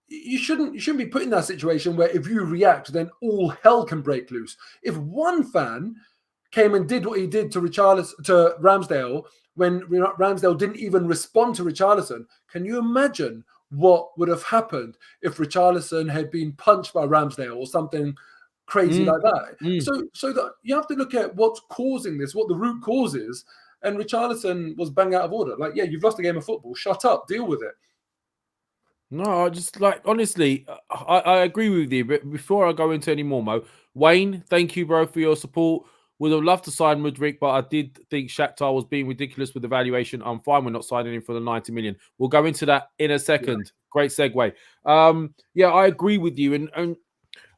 S5: You shouldn't be put in that situation where if you react, then all hell can break loose. If one fan came and did what he did to Ramsdale when Ramsdale didn't even respond to Richarlison, can you imagine what would have happened if Richarlison had been punched by Ramsdale or something crazy like that? So that you have to look at what's causing this, what the root cause is. And Richarlison was bang out of order. Like, yeah, you've lost a game of football. Shut up. Deal with it.
S4: No, I just honestly, I agree with you. But before I go into any more, Mo, Wayne, thank you, bro, for your support. Would have loved to sign Mudryk, but I did think Shakhtar was being ridiculous with the valuation. I'm fine with not signing him for the 90 million. We'll go into that in a second. Yeah. Great segue. I agree with you. And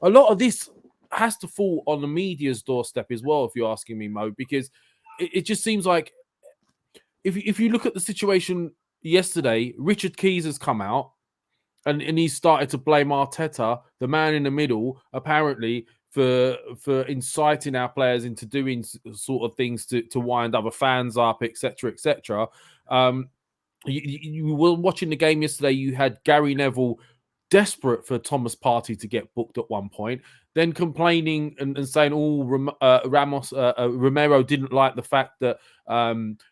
S4: a lot of this has to fall on the media's doorstep as well, if you're asking me, Mo, because it just seems like if you look at the situation yesterday, Richard Keys has come out and he started to blame Arteta, the man in the middle, apparently, for inciting our players into doing sort of things to wind other fans up, etc., etc. You were watching the game yesterday. You had Gary Neville desperate for Thomas Partey to get booked at one point, then complaining and saying, Romero didn't like the fact that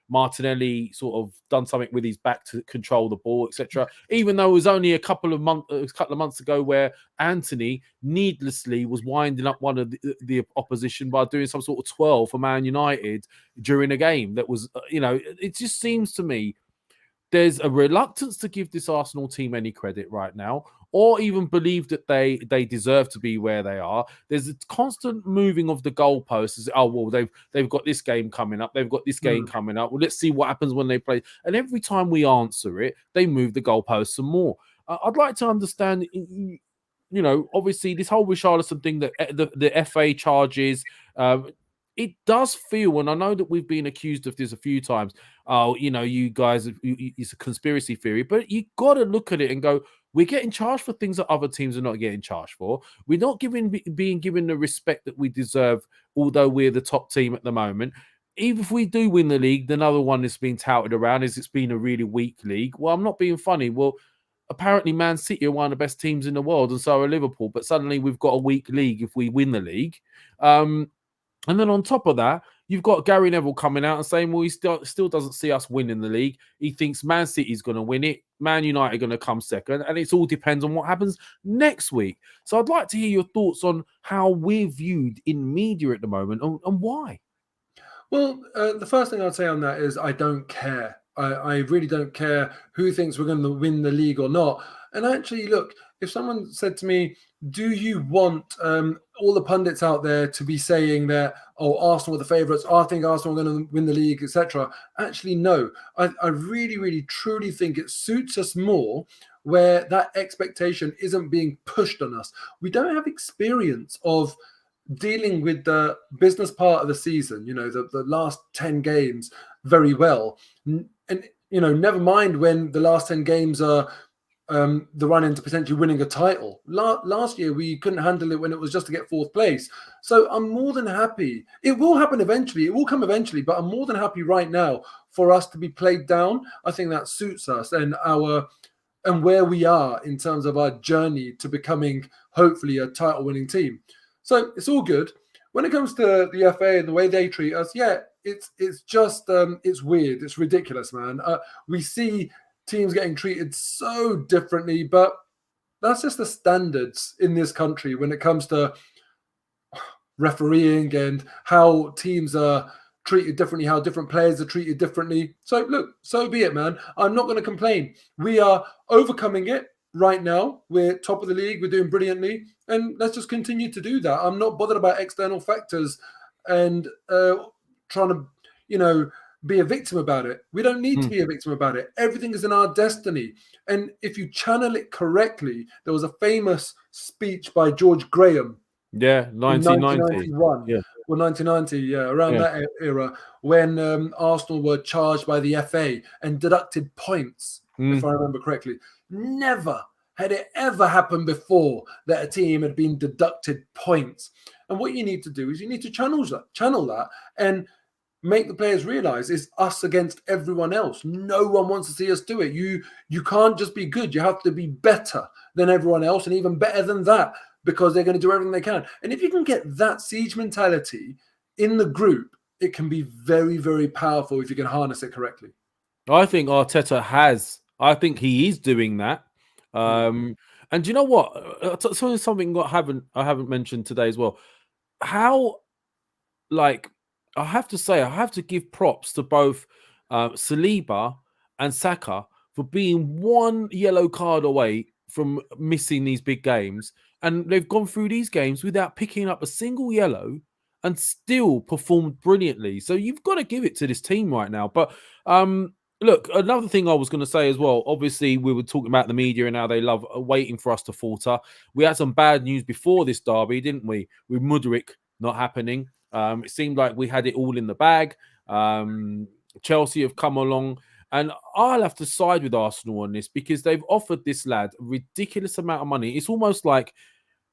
S4: Martinelli sort of done something with his back to control the ball, etc. Even though it was only a couple of months ago where Anthony needlessly was winding up one of the opposition by doing some sort of 12 for Man United during a game that was, it just seems to me there's a reluctance to give this Arsenal team any credit right now, or even believe that they deserve to be where they are. There's a constant moving of the goalposts. They've got this game coming up. They've got this game coming up. Well, let's see what happens when they play. And every time we answer it, they move the goalposts some more. I'd like to understand, obviously this whole Richarlison thing that the FA charges, it does feel, and I know that we've been accused of this a few times, you guys, it's a conspiracy theory, but you got to look at it and go, we're getting charged for things that other teams are not getting charged for. We're not being given the respect that we deserve, although we're the top team at the moment. Even if we do win the league, another one that's been touted around is it's been a really weak league. Well, I'm not being funny. Well, apparently Man City are one of the best teams in the world, and so are Liverpool, but suddenly we've got a weak league if we win the league. And then on top of that, you've got Gary Neville coming out and saying, well, he still doesn't see us winning the league. He thinks Man City's going to win it. Man United are going to come second. And it all depends on what happens next week. So I'd like to hear your thoughts on how we're viewed in media at the moment and why.
S5: Well, the first thing I'd say on that is I don't care. I really don't care who thinks we're going to win the league or not. And actually, look, if someone said to me, do you want all the pundits out there to be saying that, Arsenal are the favourites, I think Arsenal are going to win the league, etc. Actually, no. I really, really, truly think it suits us more where that expectation isn't being pushed on us. We don't have experience of dealing with the business part of the season, the last 10 games very well. And, never mind when the last 10 games are the run into potentially winning a title. Last year, we couldn't handle it when it was just to get fourth place. So I'm more than happy. It will happen eventually. It will come eventually, but I'm more than happy right now for us to be played down. I think that suits us and where we are in terms of our journey to becoming hopefully a title-winning team. So it's all good. When it comes to the FA and the way they treat us, it's just it's weird. It's ridiculous, man. We see teams getting treated so differently, but that's just the standards in this country when it comes to refereeing and how teams are treated differently, how different players are treated differently. So look, so be it, man. I'm not going to complain. We are overcoming it right now. We're top of the league. We're doing brilliantly, and let's just continue to do that. I'm not bothered about external factors and trying to, be a victim about it. We don't need to be a victim about it. Everything is in our destiny. And if you channel it correctly, there was a famous speech by George Graham.
S4: Yeah, 1990.
S5: 1991.
S4: Yeah.
S5: Well, 1990, around that era, when Arsenal were charged by the FA and deducted points, if I remember correctly. Never had it ever happened before that a team had been deducted points. And what you need to do is you need to channel that and make the players realize it's us against everyone else. No one wants to see us do it. You can't just be good. You have to be better than everyone else and even better than that, because they're going to do everything they can. And if you can get that siege mentality in the group, it can be very, very powerful if you can harness it correctly.
S4: I think Arteta I think he is doing that. And do you know what? Something I haven't mentioned today as well. How, I have to say, I have to give props to both Saliba and Saka for being one yellow card away from missing these big games. And they've gone through these games without picking up a single yellow and still performed brilliantly. So you've got to give it to this team right now. But look, another thing I was going to say as well, obviously we were talking about the media and how they love waiting for us to falter. We had some bad news before this derby, didn't we? With Mudryk not happening. It seemed like we had it all in the bag. Chelsea have come along, and I'll have to side with Arsenal on this because they've offered this lad a ridiculous amount of money. It's almost like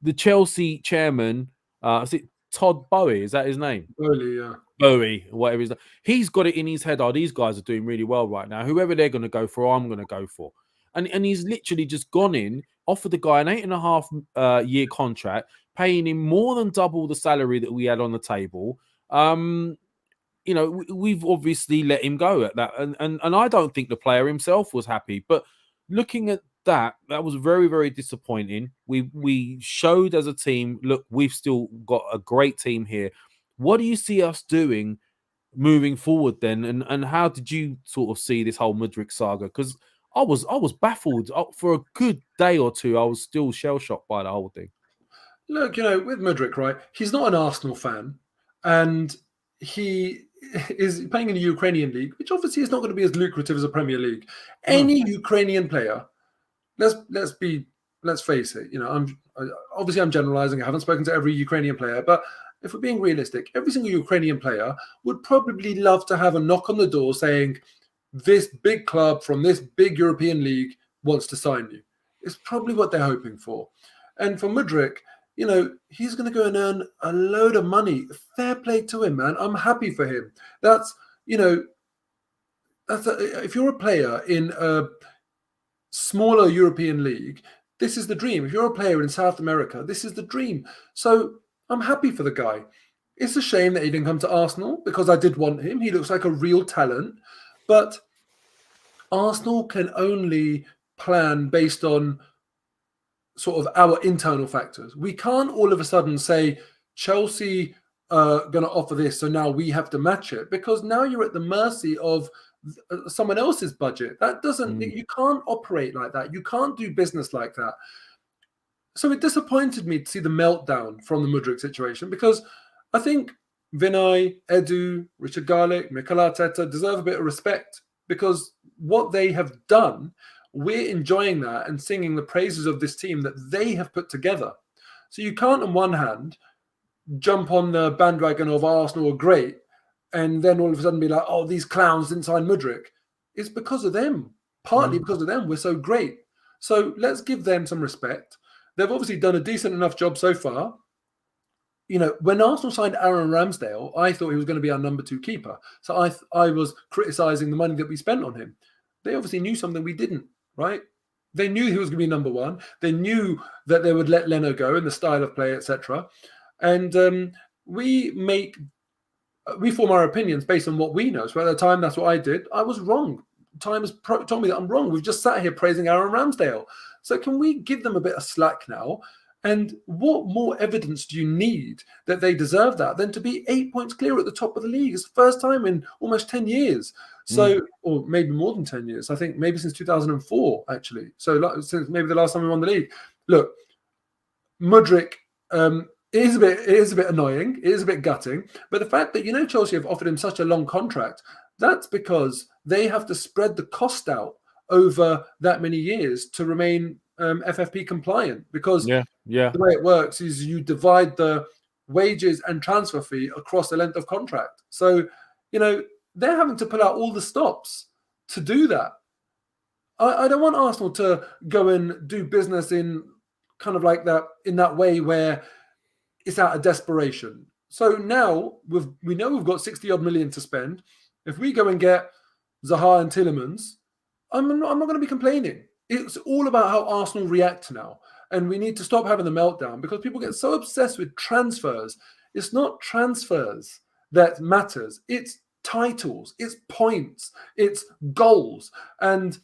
S4: the Chelsea chairman, is it Todd Bowie? Is that his name?
S5: Bowie, yeah.
S4: Bowie, whatever his name. He's got it in his head. Oh, these guys are doing really well right now. Whoever they're going to go for, I'm going to go for. And he's literally just gone in, offered the guy an 8.5 year contract, paying him more than double the salary that we had on the table. We've obviously let him go at that. And I don't think the player himself was happy. But looking at that was very, very disappointing. We showed as a team, look, we've still got a great team here. What do you see us doing moving forward then? And how did you sort of see this whole Mudryk saga? Because I was baffled for a good day or two. I was still shell-shocked by the whole thing.
S5: Look, with Mudryk, right? He's not an Arsenal fan, and he is playing in the Ukrainian league, which obviously is not going to be as lucrative as a Premier League. Any Ukrainian player, let's face it. I'm generalizing. I haven't spoken to every Ukrainian player, but if we're being realistic, every single Ukrainian player would probably love to have a knock on the door saying, this big club from this big European league wants to sign you. It's probably what they're hoping for. And for Mudryk, he's going to go and earn a load of money. Fair play to him, man. I'm happy for him. If you're a player in a smaller European league, this is the dream. If you're a player in South America, this is the dream. So I'm happy for the guy. It's a shame that he didn't come to Arsenal because I did want him. He looks like a real talent. But Arsenal can only plan based on sort of our internal factors. We can't all of a sudden say Chelsea are going to offer this, so now we have to match it, because now you're at the mercy of someone else's budget. That doesn't, you can't operate like that. You can't do business like that. So it disappointed me to see the meltdown from the Mudryk situation, because I think Vinay, Edu, Richard Garlick, Mikel Arteta deserve a bit of respect, because what they have done, we're enjoying that and singing the praises of this team that they have put together. So you can't, on one hand, jump on the bandwagon of Arsenal are great and then all of a sudden be like, oh, these clowns didn't sign Mudryk. It's because of them. Partly because of them. We're so great. So let's give them some respect. They've obviously done a decent enough job so far. When Arsenal signed Aaron Ramsdale, I thought he was going to be our number 2 keeper. So I was criticising the money that we spent on him. They obviously knew something we didn't, right? They knew he was going to be number 1. They knew that they would let Leno go in the style of play, etc. And we form our opinions based on what we know. So at the time, that's what I did. I was wrong. Time has told me that I'm wrong. We've just sat here praising Aaron Ramsdale. So can we give them a bit of slack now? And what more evidence do you need that they deserve that than to be 8 points clear at the top of the league? It's the first time in almost 10 years. So, or maybe more than 10 years. I think maybe since 2004, actually. So since maybe the last time we won the league. Look, Mudryk, it is a bit annoying. It is a bit gutting. But the fact that, Chelsea have offered him such a long contract, that's because they have to spread the cost out over that many years to remain FFP compliant, because the way it works is you divide the wages and transfer fee across the length of contract. So, they're having to pull out all the stops to do that. I don't want Arsenal to go and do business in kind of like that, in that way where it's out of desperation. So now we know we've got 60 odd million to spend. If we go and get Zaha and Tielemans, I'm not going to be complaining. It's all about how Arsenal react now. And we need to stop having the meltdown, because people get so obsessed with transfers. It's not transfers that matters. It's titles, it's points, it's goals. And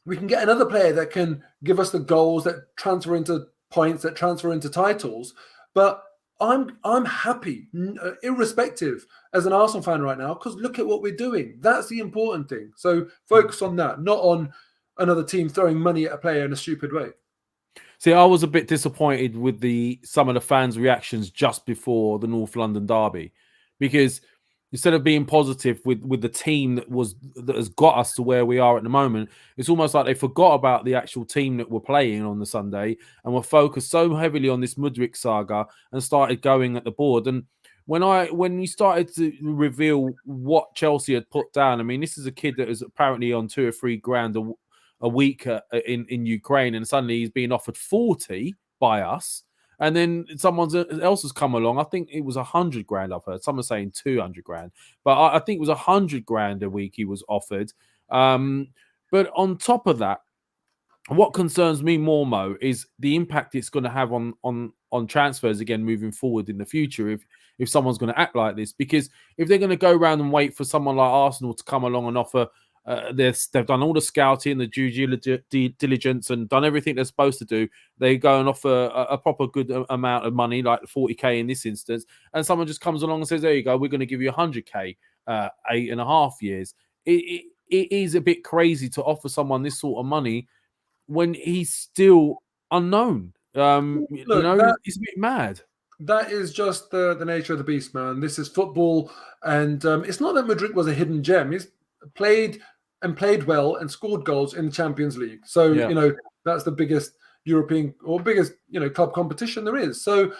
S5: we can get another player that can give us the goals that transfer into points, that transfer into titles. But I'm happy, irrespective, as an Arsenal fan right now, because look at what we're doing. That's the important thing. So focus on that, not on another team throwing money at a player in a stupid way.
S4: See, I was a bit disappointed with some of the fans' reactions just before the North London derby, because instead of being positive with the team that has got us to where we are at the moment, it's almost like they forgot about the actual team that we're playing on the Sunday and were focused so heavily on this Mudryk saga and started going at the board. And when we started to reveal what Chelsea had put down, I mean, this is a kid that is apparently on 2 or 3 grand a week in Ukraine, and suddenly he's being offered 40 by us. And then someone else has come along. I think it was 100 grand. I've heard someone saying 200 grand, but I think it was 100 grand a week he was offered. But on top of that, what concerns me more, Mo, is the impact it's going to have on transfers again moving forward in the future. If someone's going to act like this, because if they're going to go around and wait for someone like Arsenal to come along and offer. They've done all the scouting, the due diligence, and done everything they're supposed to do. They go and offer a proper good amount of money, like 40k in this instance, and someone just comes along and says, "There you go, we're going to give you 100k, 8.5 years." It is a bit crazy to offer someone this sort of money when he's still unknown. It's a bit mad.
S5: That is just the nature of the beast, man. This is football, and it's not that Mudryk was a hidden gem. He's played well and scored goals in the Champions League. So, that's the biggest European or biggest, club competition there is. So,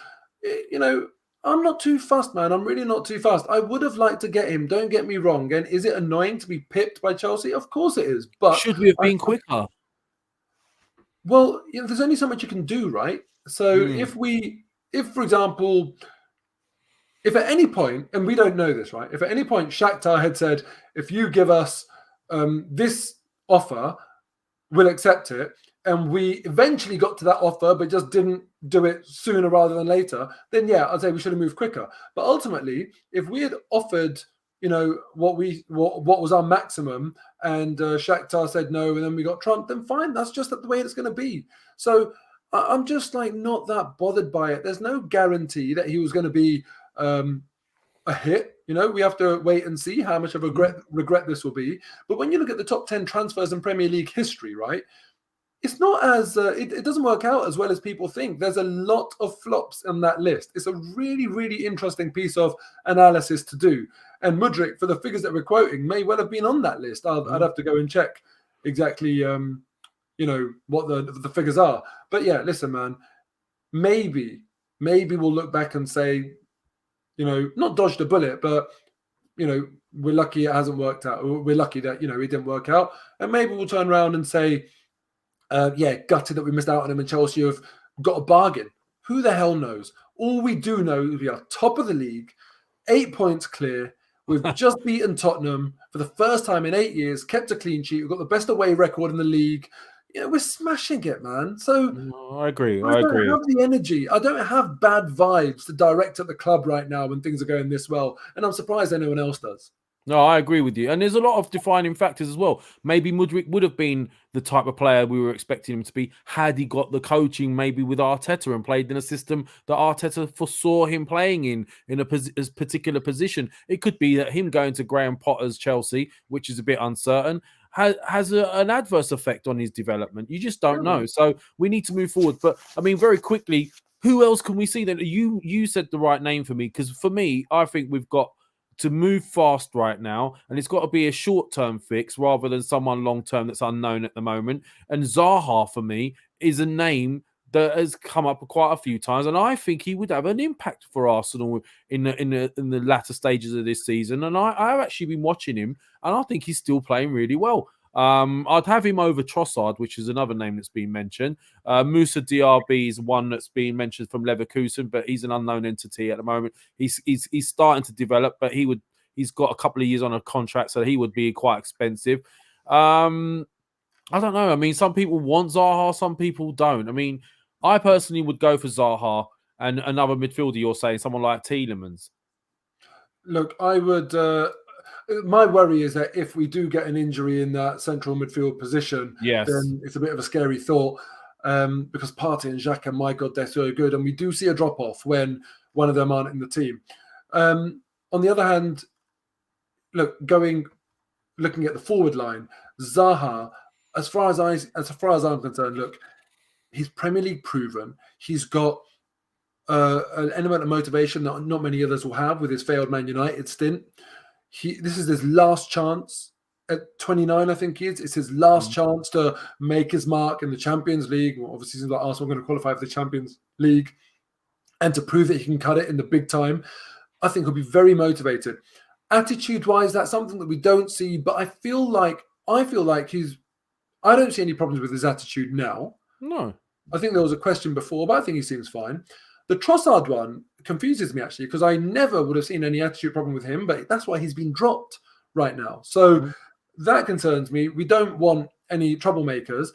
S5: I'm not too fussed, man. I'm really not too fussed. I would have liked to get him. Don't get me wrong. And is it annoying to be pipped by Chelsea? Of course it is. But
S4: should we have been quicker?
S5: Well, there's only so much you can do, right? So if for example, if at any point, and we don't know this, right? If at any point Shakhtar had said, if you give us this offer, we'll accept it, and we eventually got to that offer but just didn't do it sooner rather than later, then yeah, I'd say we should have moved quicker. But ultimately, if we had offered, what was our maximum, and Shakhtar said no, and then we got trumped, then fine, that's just the way it's going to be. So I'm just not that bothered by it. There's no guarantee that he was going to be a hit. We have to wait and see how much of a regret this will be. But when you look at the top 10 transfers in Premier League history, right, it's not as it doesn't work out as well as people think. There's a lot of flops on that list. It's a really, really interesting piece of analysis to do. And Mudryk, for the figures that we're quoting, may well have been on that list. I'd have to go and check exactly, what the figures are. But yeah, listen, man, maybe we'll look back and say, not dodged a bullet, but, we're lucky it hasn't worked out. We're lucky that, it didn't work out. And maybe we'll turn around and say, Gutted that we missed out on him, and Chelsea have got a bargain. Who the hell knows? All we do know is we are top of the league, 8 points clear. We've just beaten Tottenham for the first time in 8 years, kept a clean sheet. We've got the best away record in the league. We're smashing it, man. So
S4: No, I agree.
S5: I don't have the energy. I don't have bad vibes to direct at the club right now when things are going this well. And I'm surprised anyone else does.
S4: No, I agree with you. And there's a lot of defining factors as well. Maybe Mudryk would have been the type of player we were expecting him to be had he got the coaching maybe with Arteta and played in a system that Arteta foresaw him playing in a particular position. It could be that him going to Graham Potter's Chelsea, which is a bit uncertain, has an adverse effect on his development. You just don't know. So we need to move forward. But, I mean, very quickly, who else can we see? That you said the right name for me, because for me, I think we've got to move fast right now, and it's got to be a short-term fix rather than someone long-term that's unknown at the moment. And Zaha, for me, is a name that has come up quite a few times, and I think he would have an impact for Arsenal in the latter stages of this season. And I've actually been watching him, and I think he's still playing really well. I'd have him over Trossard, which is another name that's been mentioned. Moussa Diaby is one that's been mentioned from Leverkusen, but he's an unknown entity at the moment. He's starting to develop, but he's got a couple of years on a contract, so he would be quite expensive. I don't know. I mean, some people want Zaha, some people don't. I mean, I personally would go for Zaha and another midfielder. You're saying someone like Tielemans.
S5: Look, I would. My worry is that if we do get an injury in that central midfield position, then it's a bit of a scary thought, because Partey and Xhaka, my God, they're so good. And we do see a drop-off when one of them aren't in the team. On the other hand, looking at the forward line, Zaha, as far as I'm concerned, look, he's Premier League proven. He's got an element of motivation that not many others will have with his failed Man United stint. This is his last chance at 29, I think he is. It's his last chance to make his mark in the Champions League. Well, obviously, seems like Arsenal are going to qualify for the Champions League, and to prove that he can cut it in the big time. I think he'll be very motivated. Attitude-wise, that's something that we don't see, but I feel like I don't see any problems with his attitude now.
S4: No.
S5: I think there was a question before, but I think he seems fine. The Trossard one confuses me, actually, because I never would have seen any attitude problem with him, but that's why he's been dropped right now. So that concerns me. We don't want any troublemakers.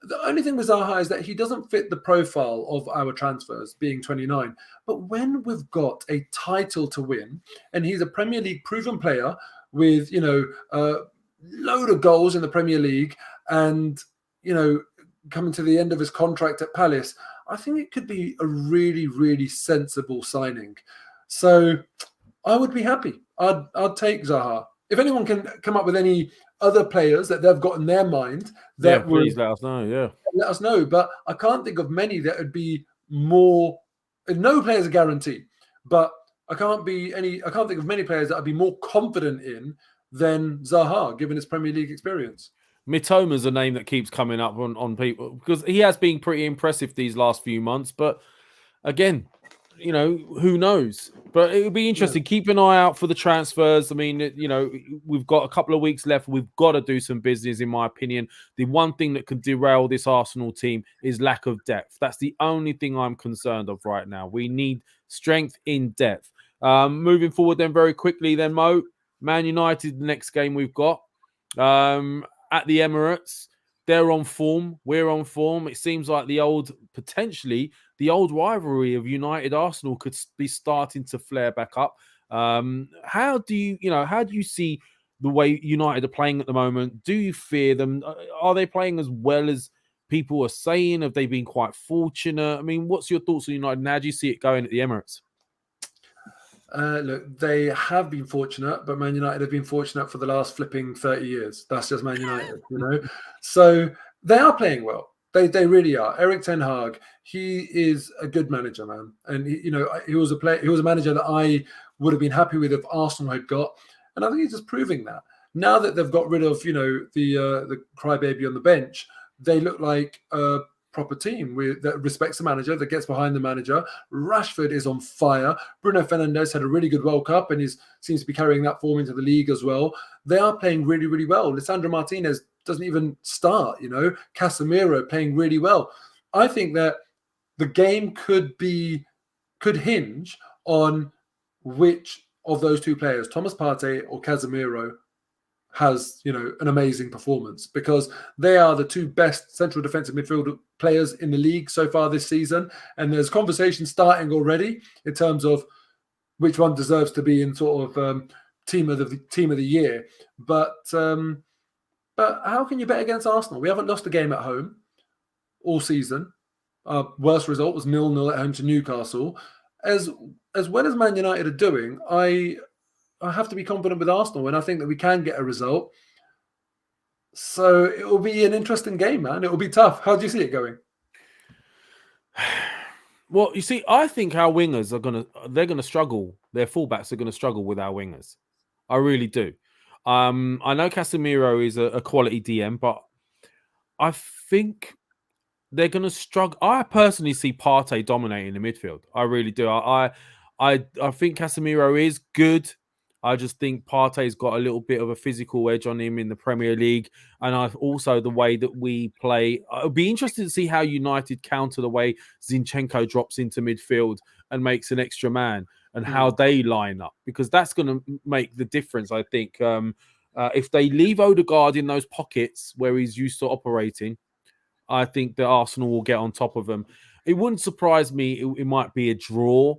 S5: The only thing with Zaha is that he doesn't fit the profile of our transfers, being 29. But when we've got a title to win, and he's a Premier League proven player with, a load of goals in the Premier League, and, coming to the end of his contract at Palace, I think it could be a really, really sensible signing. So I would be happy. I'd take Zaha. If anyone can come up with any other players that they've got in their mind,
S4: please let us know. Yeah,
S5: let us know. But I can't think of many that would be more. No player's a guarantee, but I can't think of many players that I'd be more confident in than Zaha, given his Premier League experience.
S4: Mitoma's a name that keeps coming up on people because he has been pretty impressive these last few months. But again, who knows? But it would be interesting. Keep an eye out for the transfers. I mean, we've got a couple of weeks left. We've got to do some business, in my opinion. The one thing that could derail this Arsenal team is lack of depth. That's the only thing I'm concerned of right now. We need strength in depth. Moving forward then very quickly then, Mo, Man United, the next game we've got. At the Emirates, they're on form. We're on form. It seems like the old rivalry of United Arsenal could be starting to flare back up. How do you see the way United are playing at the moment? Do you fear them? Are they playing as well as people are saying? Have they been quite fortunate? I mean, what's your thoughts on United? And how do you see it going at the Emirates?
S5: Look, they have been fortunate, but Man United have been fortunate for the last flipping 30 years. That's just Man United, So they are playing well. They really are. Eric Ten Hag, he is a good manager, man. And he was a manager that I would have been happy with if Arsenal had got. And I think he's just proving that. Now that they've got rid of, the crybaby on the bench, they look like a proper team that respects the manager, that gets behind the manager. Rashford is on fire. Bruno Fernandes had a really good World Cup and seems to be carrying that form into the league as well. They are playing really, really well. Lisandro Martinez doesn't even start. Casemiro playing really well. I think that the game could hinge on which of those two players, Thomas Partey or Casemiro, has an amazing performance, because they are the two best central defensive midfield players in the league so far this season, and there's conversation starting already in terms of which one deserves to be in sort of team of the year. But how can you bet against Arsenal? We haven't lost a game at home all season. Our worst result was 0-0 at home to Newcastle. As well as Man United are doing, I have to be confident with Arsenal, and I think that we can get a result. So it will be an interesting game, man. It will be tough. How do you see it going?
S4: Well, you see, I think our wingers they're gonna struggle. Their fullbacks are gonna struggle with our wingers. I really do. I know Casemiro is a quality DM, but I think they're gonna struggle. I personally see Partey dominating the midfield. I really do. I think Casemiro is good. I just think Partey's got a little bit of a physical edge on him in the Premier League. And also the way that we play. It'll be interesting to see how United counter the way Zinchenko drops into midfield and makes an extra man, and how they line up, because that's going to make the difference, I think. If they leave Odegaard in those pockets where he's used to operating, I think that Arsenal will get on top of them. It wouldn't surprise me. It might be a draw.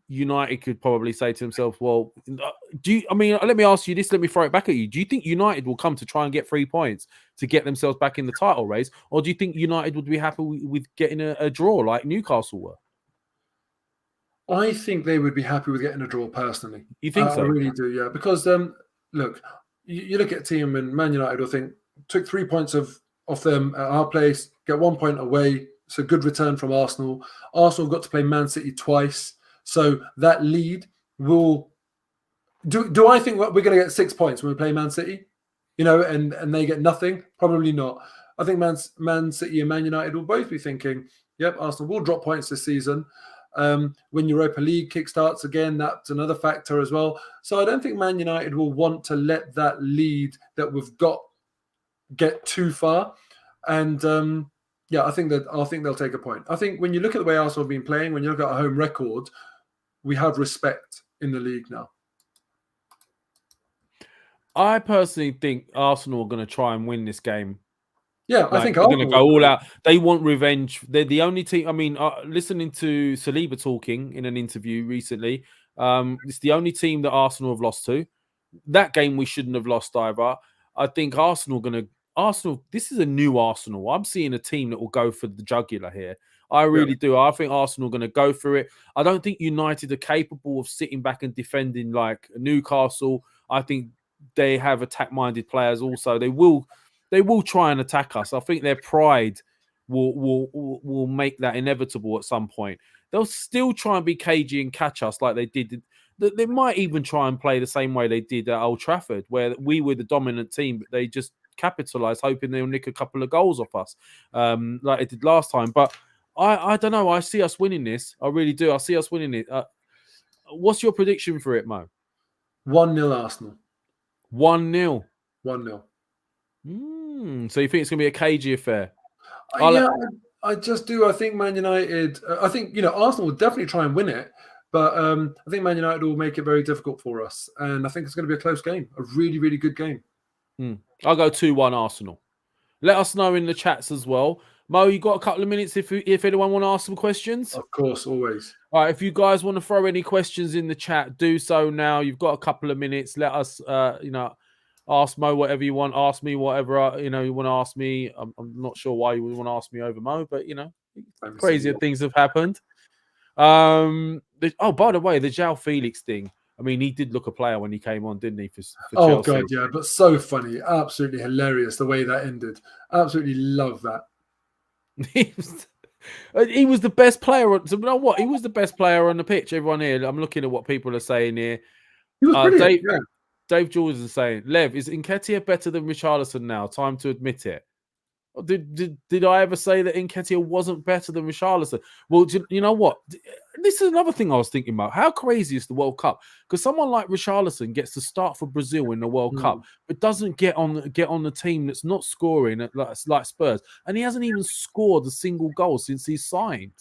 S4: United could probably say to themselves, well, let me ask you this, let me throw it back at you. Do you think United will come to try and get 3 points to get themselves back in the title race? Or do you think United would be happy with getting a draw like Newcastle were?
S5: I think they would be happy with getting a draw, personally.
S4: You think so?
S5: I really do, yeah. Because, look, you look at a team, and Man United will think, took 3 points off them at our place, get 1 point away. It's a good return from Arsenal. Arsenal got to play Man City twice. So that lead will... Do I think we're going to get 6 points when we play Man City? And they get nothing? Probably not. I think Man City and Man United will both be thinking, yep, Arsenal will drop points this season. When Europa League kickstarts again, that's another factor as well. So I don't think Man United will want to let that lead that we've got get too far. And I think they'll take a point. I think when you look at the way Arsenal have been playing, when you look at our home record, we have respect in the league now. I
S4: personally think Arsenal are going to try and win this game.
S5: Yeah, I think
S4: they're going to go all out. They want revenge. They're the only team. I mean, listening to Saliba talking in an interview recently, it's the only team that Arsenal have lost to. That game we shouldn't have lost either. I think Arsenal, this is a new Arsenal. I'm seeing a team that will go for the jugular here. I really do. I think Arsenal are going to go for it. I don't think United are capable of sitting back and defending like Newcastle. I think they have attack-minded players also. They will try and attack us. I think their pride will make that inevitable at some point. They'll still try and be cagey and catch us like they did. They might even try and play the same way they did at Old Trafford, where we were the dominant team, but they just capitalised, hoping they'll nick a couple of goals off us, like they did last time. But I don't know. I see us winning this. I really do. I see us winning it. What's your prediction for it, Mo?
S5: 1-0 Arsenal.
S4: 1-0.
S5: 1-0.
S4: So you think it's going to be a cagey affair?
S5: I just do. I think Man United... I think, Arsenal will definitely try and win it. But I think Man United will make it very difficult for us. And I think it's going to be a close game. A really, really good game.
S4: I'll go 2-1 Arsenal. Let us know in the chats as well. Mo, you got a couple of minutes if anyone want to ask some questions?
S5: Of course, always. All
S4: right, if you guys want to throw any questions in the chat, do so now. You've got a couple of minutes. Let us, ask Mo whatever you want. Ask me whatever, you want to ask me. I'm not sure why you would want to ask me over Mo, but, crazier things have happened. By the way, the João Felix thing. I mean, he did look a player when he came on, didn't he? For Chelsea.
S5: God, yeah, but so funny, absolutely hilarious the way that ended. Absolutely love that.
S4: He was the best player. So you know what? He was the best player on the pitch. Everyone here, I'm looking at what people are saying here.
S5: He was brilliant.
S4: Dave Jules is saying, Lev, is Nketiah better than Richarlison now? Time to admit it. Did I ever say that Nketiah wasn't better than Richarlison? Well, you know what? This is another thing I was thinking about. How crazy is the World Cup? Because someone like Richarlison gets to start for Brazil in the World Cup, but doesn't get on the team that's not scoring like Spurs, and he hasn't even scored a single goal since he's signed.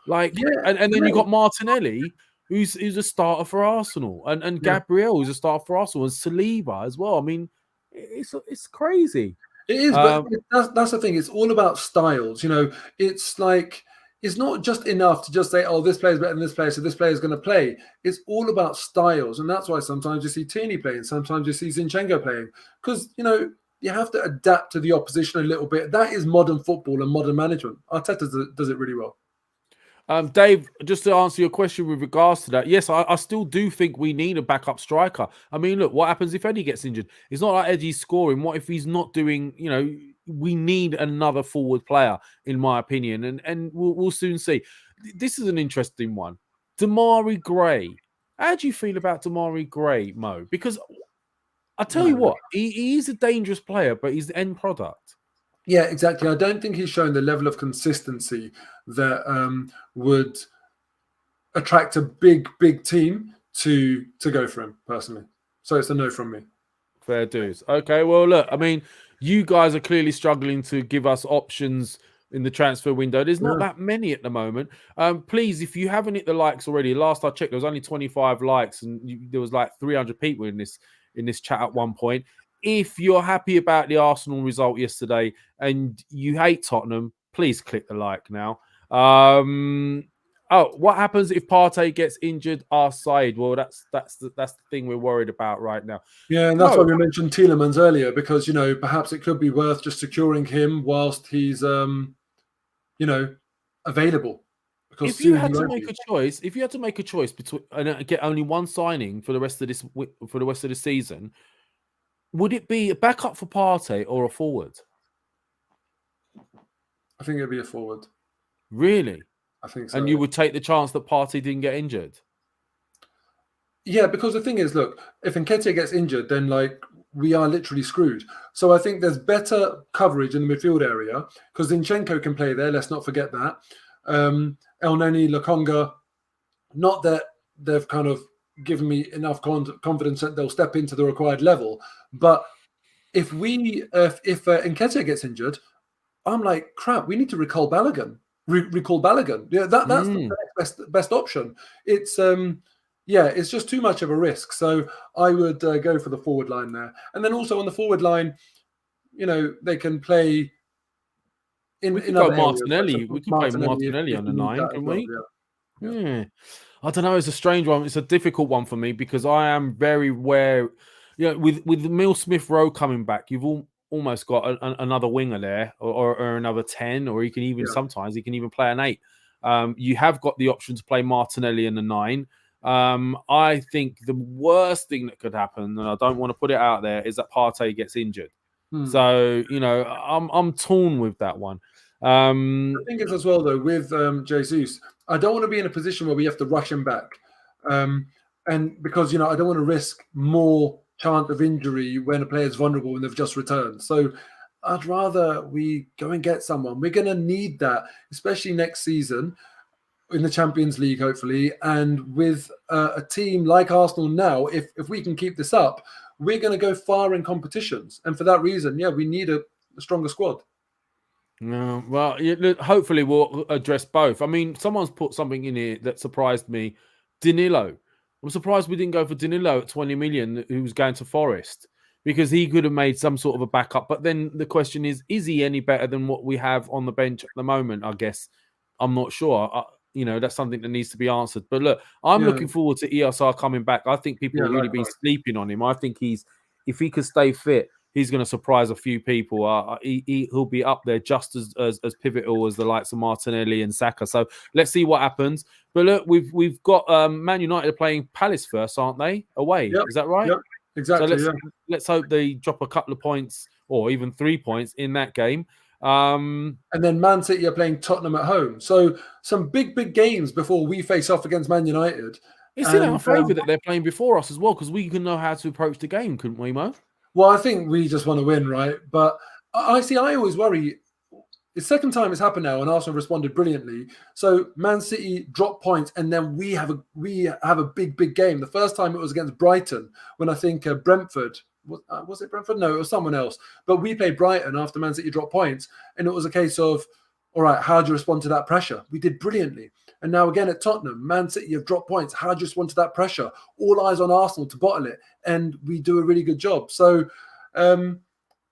S4: And then you got Martinelli, who's a starter for Arsenal, and Gabriel, who's a starter for Arsenal, and Saliba as well. I mean, it's crazy.
S5: It is, but that's the thing. It's all about styles. It's like it's not just enough to just say, "Oh, this player is better than this player, so this player is going to play." It's all about styles, and that's why sometimes you see Tierney playing, sometimes you see Zinchenko playing, because you have to adapt to the opposition a little bit. That is modern football and modern management. Arteta does it really well.
S4: Dave, just to answer your question with regards to that, yes, I still do think we need a backup striker. I mean, look, what happens if Eddie gets injured? It's not like Eddie's scoring. What if he's not doing, we need another forward player, in my opinion, and we'll soon see. This is an interesting one. Damari Gray. How do you feel about Damari Gray, Mo? Because I tell you what, he is a dangerous player, but he's the end product.
S5: Yeah, exactly. I don't think he's shown the level of consistency that would attract a big team to go for him, personally. So it's a no from me.
S4: Fair dues. Okay, well, look, I mean, you guys are clearly struggling to give us options in the transfer window. There's not that many at the moment. Please, if you haven't hit the likes already, last I checked, there was only 25 likes, and there was like 300 people in this chat at one point. If you're happy about the Arsenal result yesterday and you hate Tottenham, please click the like now. What happens if Partey gets injured? Our side. Well, that's the thing we're worried about right now.
S5: Yeah, and that's why we mentioned Tielemans earlier, because perhaps it could be worth just securing him whilst he's available. Because
S4: if you had to make a choice between and get only one signing for the rest of the season, would it be a backup for Partey or a forward?
S5: I think it'd be a forward.
S4: Really?
S5: I think so.
S4: And you would take the chance that Partey didn't get injured?
S5: Yeah, because the thing is, look, if Nketiah gets injured, then we are literally screwed. So I think there's better coverage in the midfield area, because Zinchenko can play there. Let's not forget that. El Neni, Lokonga, not that they've kind of given me enough confidence that they'll step into the required level. But if Nketiah gets injured, I'm like, crap, we need to recall Balogun. Recall Balogun. Yeah, that's the best option. It's it's just too much of a risk. So I would go for the forward line there. And then also on the forward line, they can play in other
S4: Martinelli.
S5: areas.
S4: We can play Martinelli on the 9, can we? Yeah. I don't know. It's a strange one. It's a difficult one for me because I am very aware. With Emile Smith Rowe coming back, you've almost got another winger there, or another 10, or sometimes he can even play an 8. You have got the option to play Martinelli in the 9. I think the worst thing that could happen, and I don't want to put it out there, is that Partey gets injured. So I'm torn with that one.
S5: The thing is as well, though, with Jesus, I don't want to be in a position where we have to rush him back, and because I don't want to risk more chance of injury when a player is vulnerable and they've just returned. So I'd rather we go and get someone. We're going to need that, especially next season in the Champions League, hopefully, and with a team like Arsenal now. If we can keep this up, we're going to go far in competitions, and for that reason, we need a stronger squad.
S4: No, well, hopefully we'll address both. I mean, someone's put something in here that surprised me. Danilo. I'm surprised we didn't go for Danilo at 20 million, who's going to Forest, because he could have made some sort of a backup. But then the question is he any better than what we have on the bench at the moment? I guess I'm not sure. That's something that needs to be answered. But look, I'm looking forward to ESR coming back. I think people have really been sleeping on him. I think if he could stay fit, he's going to surprise a few people. He'll be up there just as pivotal as the likes of Martinelli and Saka. So let's see what happens. But look, we've got Man United playing Palace first, aren't they? Away, Is that right?
S5: Yep, exactly.
S4: So let's hope they drop a couple of points or even 3 points in that game.
S5: And then Man City are playing Tottenham at home. So some big games before we face off against Man United.
S4: It's in our favour that they're playing before us as well, because we can know how to approach the game, couldn't we, Mo?
S5: Well, I think we just want to win, right? But I always worry It's second time it's happened now, and Arsenal responded brilliantly. So Man City drop points, and then we have a big game. The first time it was against Brighton, when I think Brentford was it Brentford? No, it was someone else. But we played Brighton after Man City dropped points, and it was a case of, all right, how do you respond to that pressure? We did brilliantly. And now again at Tottenham, Man City have dropped points. How do you respond to that pressure? All eyes on Arsenal to bottle it, and we do a really good job. So.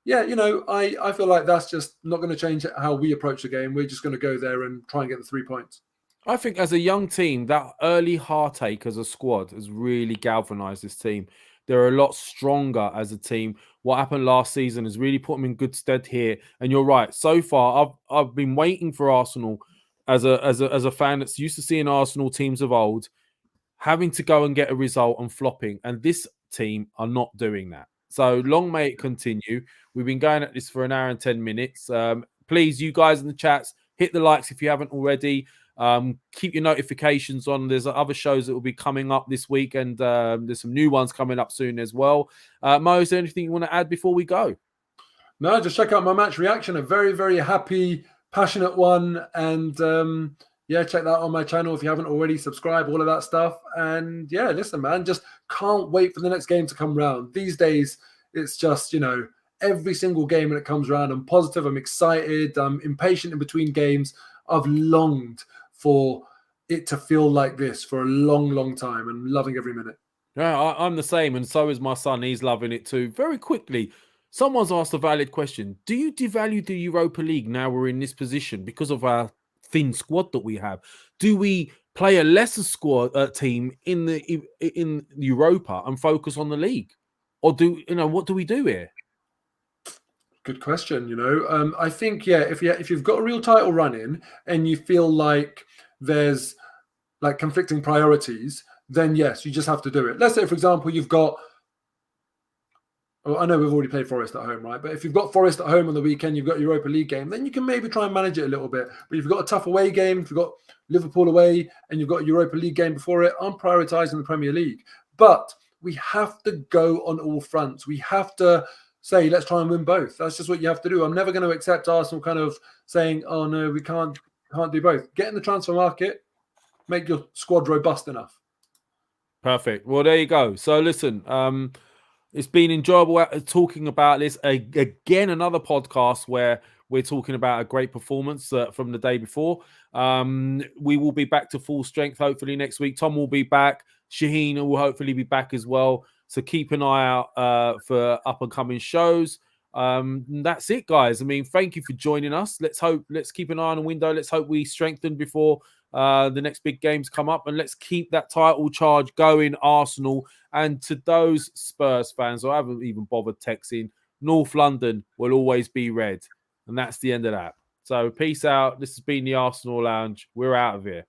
S5: Yeah, I feel like that's just not going to change how we approach the game. We're just going to go there and try and get the 3 points.
S4: I think as a young team, that early heartache as a squad has really galvanized this team. They're a lot stronger as a team. What happened last season has really put them in good stead here. And you're right. So far, I've been waiting for Arsenal as a fan that's used to seeing Arsenal teams of old having to go and get a result and flopping. And this team are not doing that. So long may it continue. We've been going at this for an hour and 10 minutes. Please, you guys in the chats, hit the likes if you haven't already. Keep your notifications on. There's other shows that will be coming up this week, and there's some new ones coming up soon as well. Mo, is there anything you want to add before we go?
S5: No, just check out my match reaction. A very, very happy, passionate one. And check that out on my channel if you haven't already. Subscribe, all of that stuff. And yeah, listen, man, just can't wait for the next game to come round. These days, it's just, every single game when it comes around, I'm positive, I'm excited, I'm impatient in between games. I've longed for it to feel like this for a long, long time, and loving every minute.
S4: Yeah, I'm the same, and so is my son. He's loving it too. Very quickly, someone's asked a valid question. Do you devalue the Europa League now we're in this position because of our thin squad that we have? Do we play a lesser squad team in Europa and focus on the league? Or what do we do here?
S5: Good question. I think if you've got a real title running and you feel like there's like conflicting priorities, then yes, you just have to do it. Let's say, for example, you've got. Well, I know we've already played Forest at home, right? But if you've got Forest at home on the weekend, you've got Europa League game, then you can maybe try and manage it a little bit. But if you've got a tough away game, if you've got Liverpool away and you've got a Europa League game before it, I'm prioritising the Premier League. But we have to go on all fronts. We have to say, let's try and win both. That's just what you have to do. I'm never going to accept Arsenal kind of saying, oh, no, we can't do both. Get in the transfer market, make your squad robust enough.
S4: Perfect. Well, there you go. So listen, it's been enjoyable talking about this. Again, another podcast where we're talking about a great performance from the day before. We will be back to full strength hopefully next week. Tom will be back. Shaheen will hopefully be back as well. So keep an eye out for up-and-coming shows. That's it, guys. I mean, thank you for joining us. Let's keep an eye on the window. Let's hope we strengthen before the next big games come up, and let's keep that title charge going, Arsenal. And to those Spurs fans who haven't even bothered texting, North London will always be red. And that's the end of that. So peace out. This has been the Arsenal Lounge. We're out of here.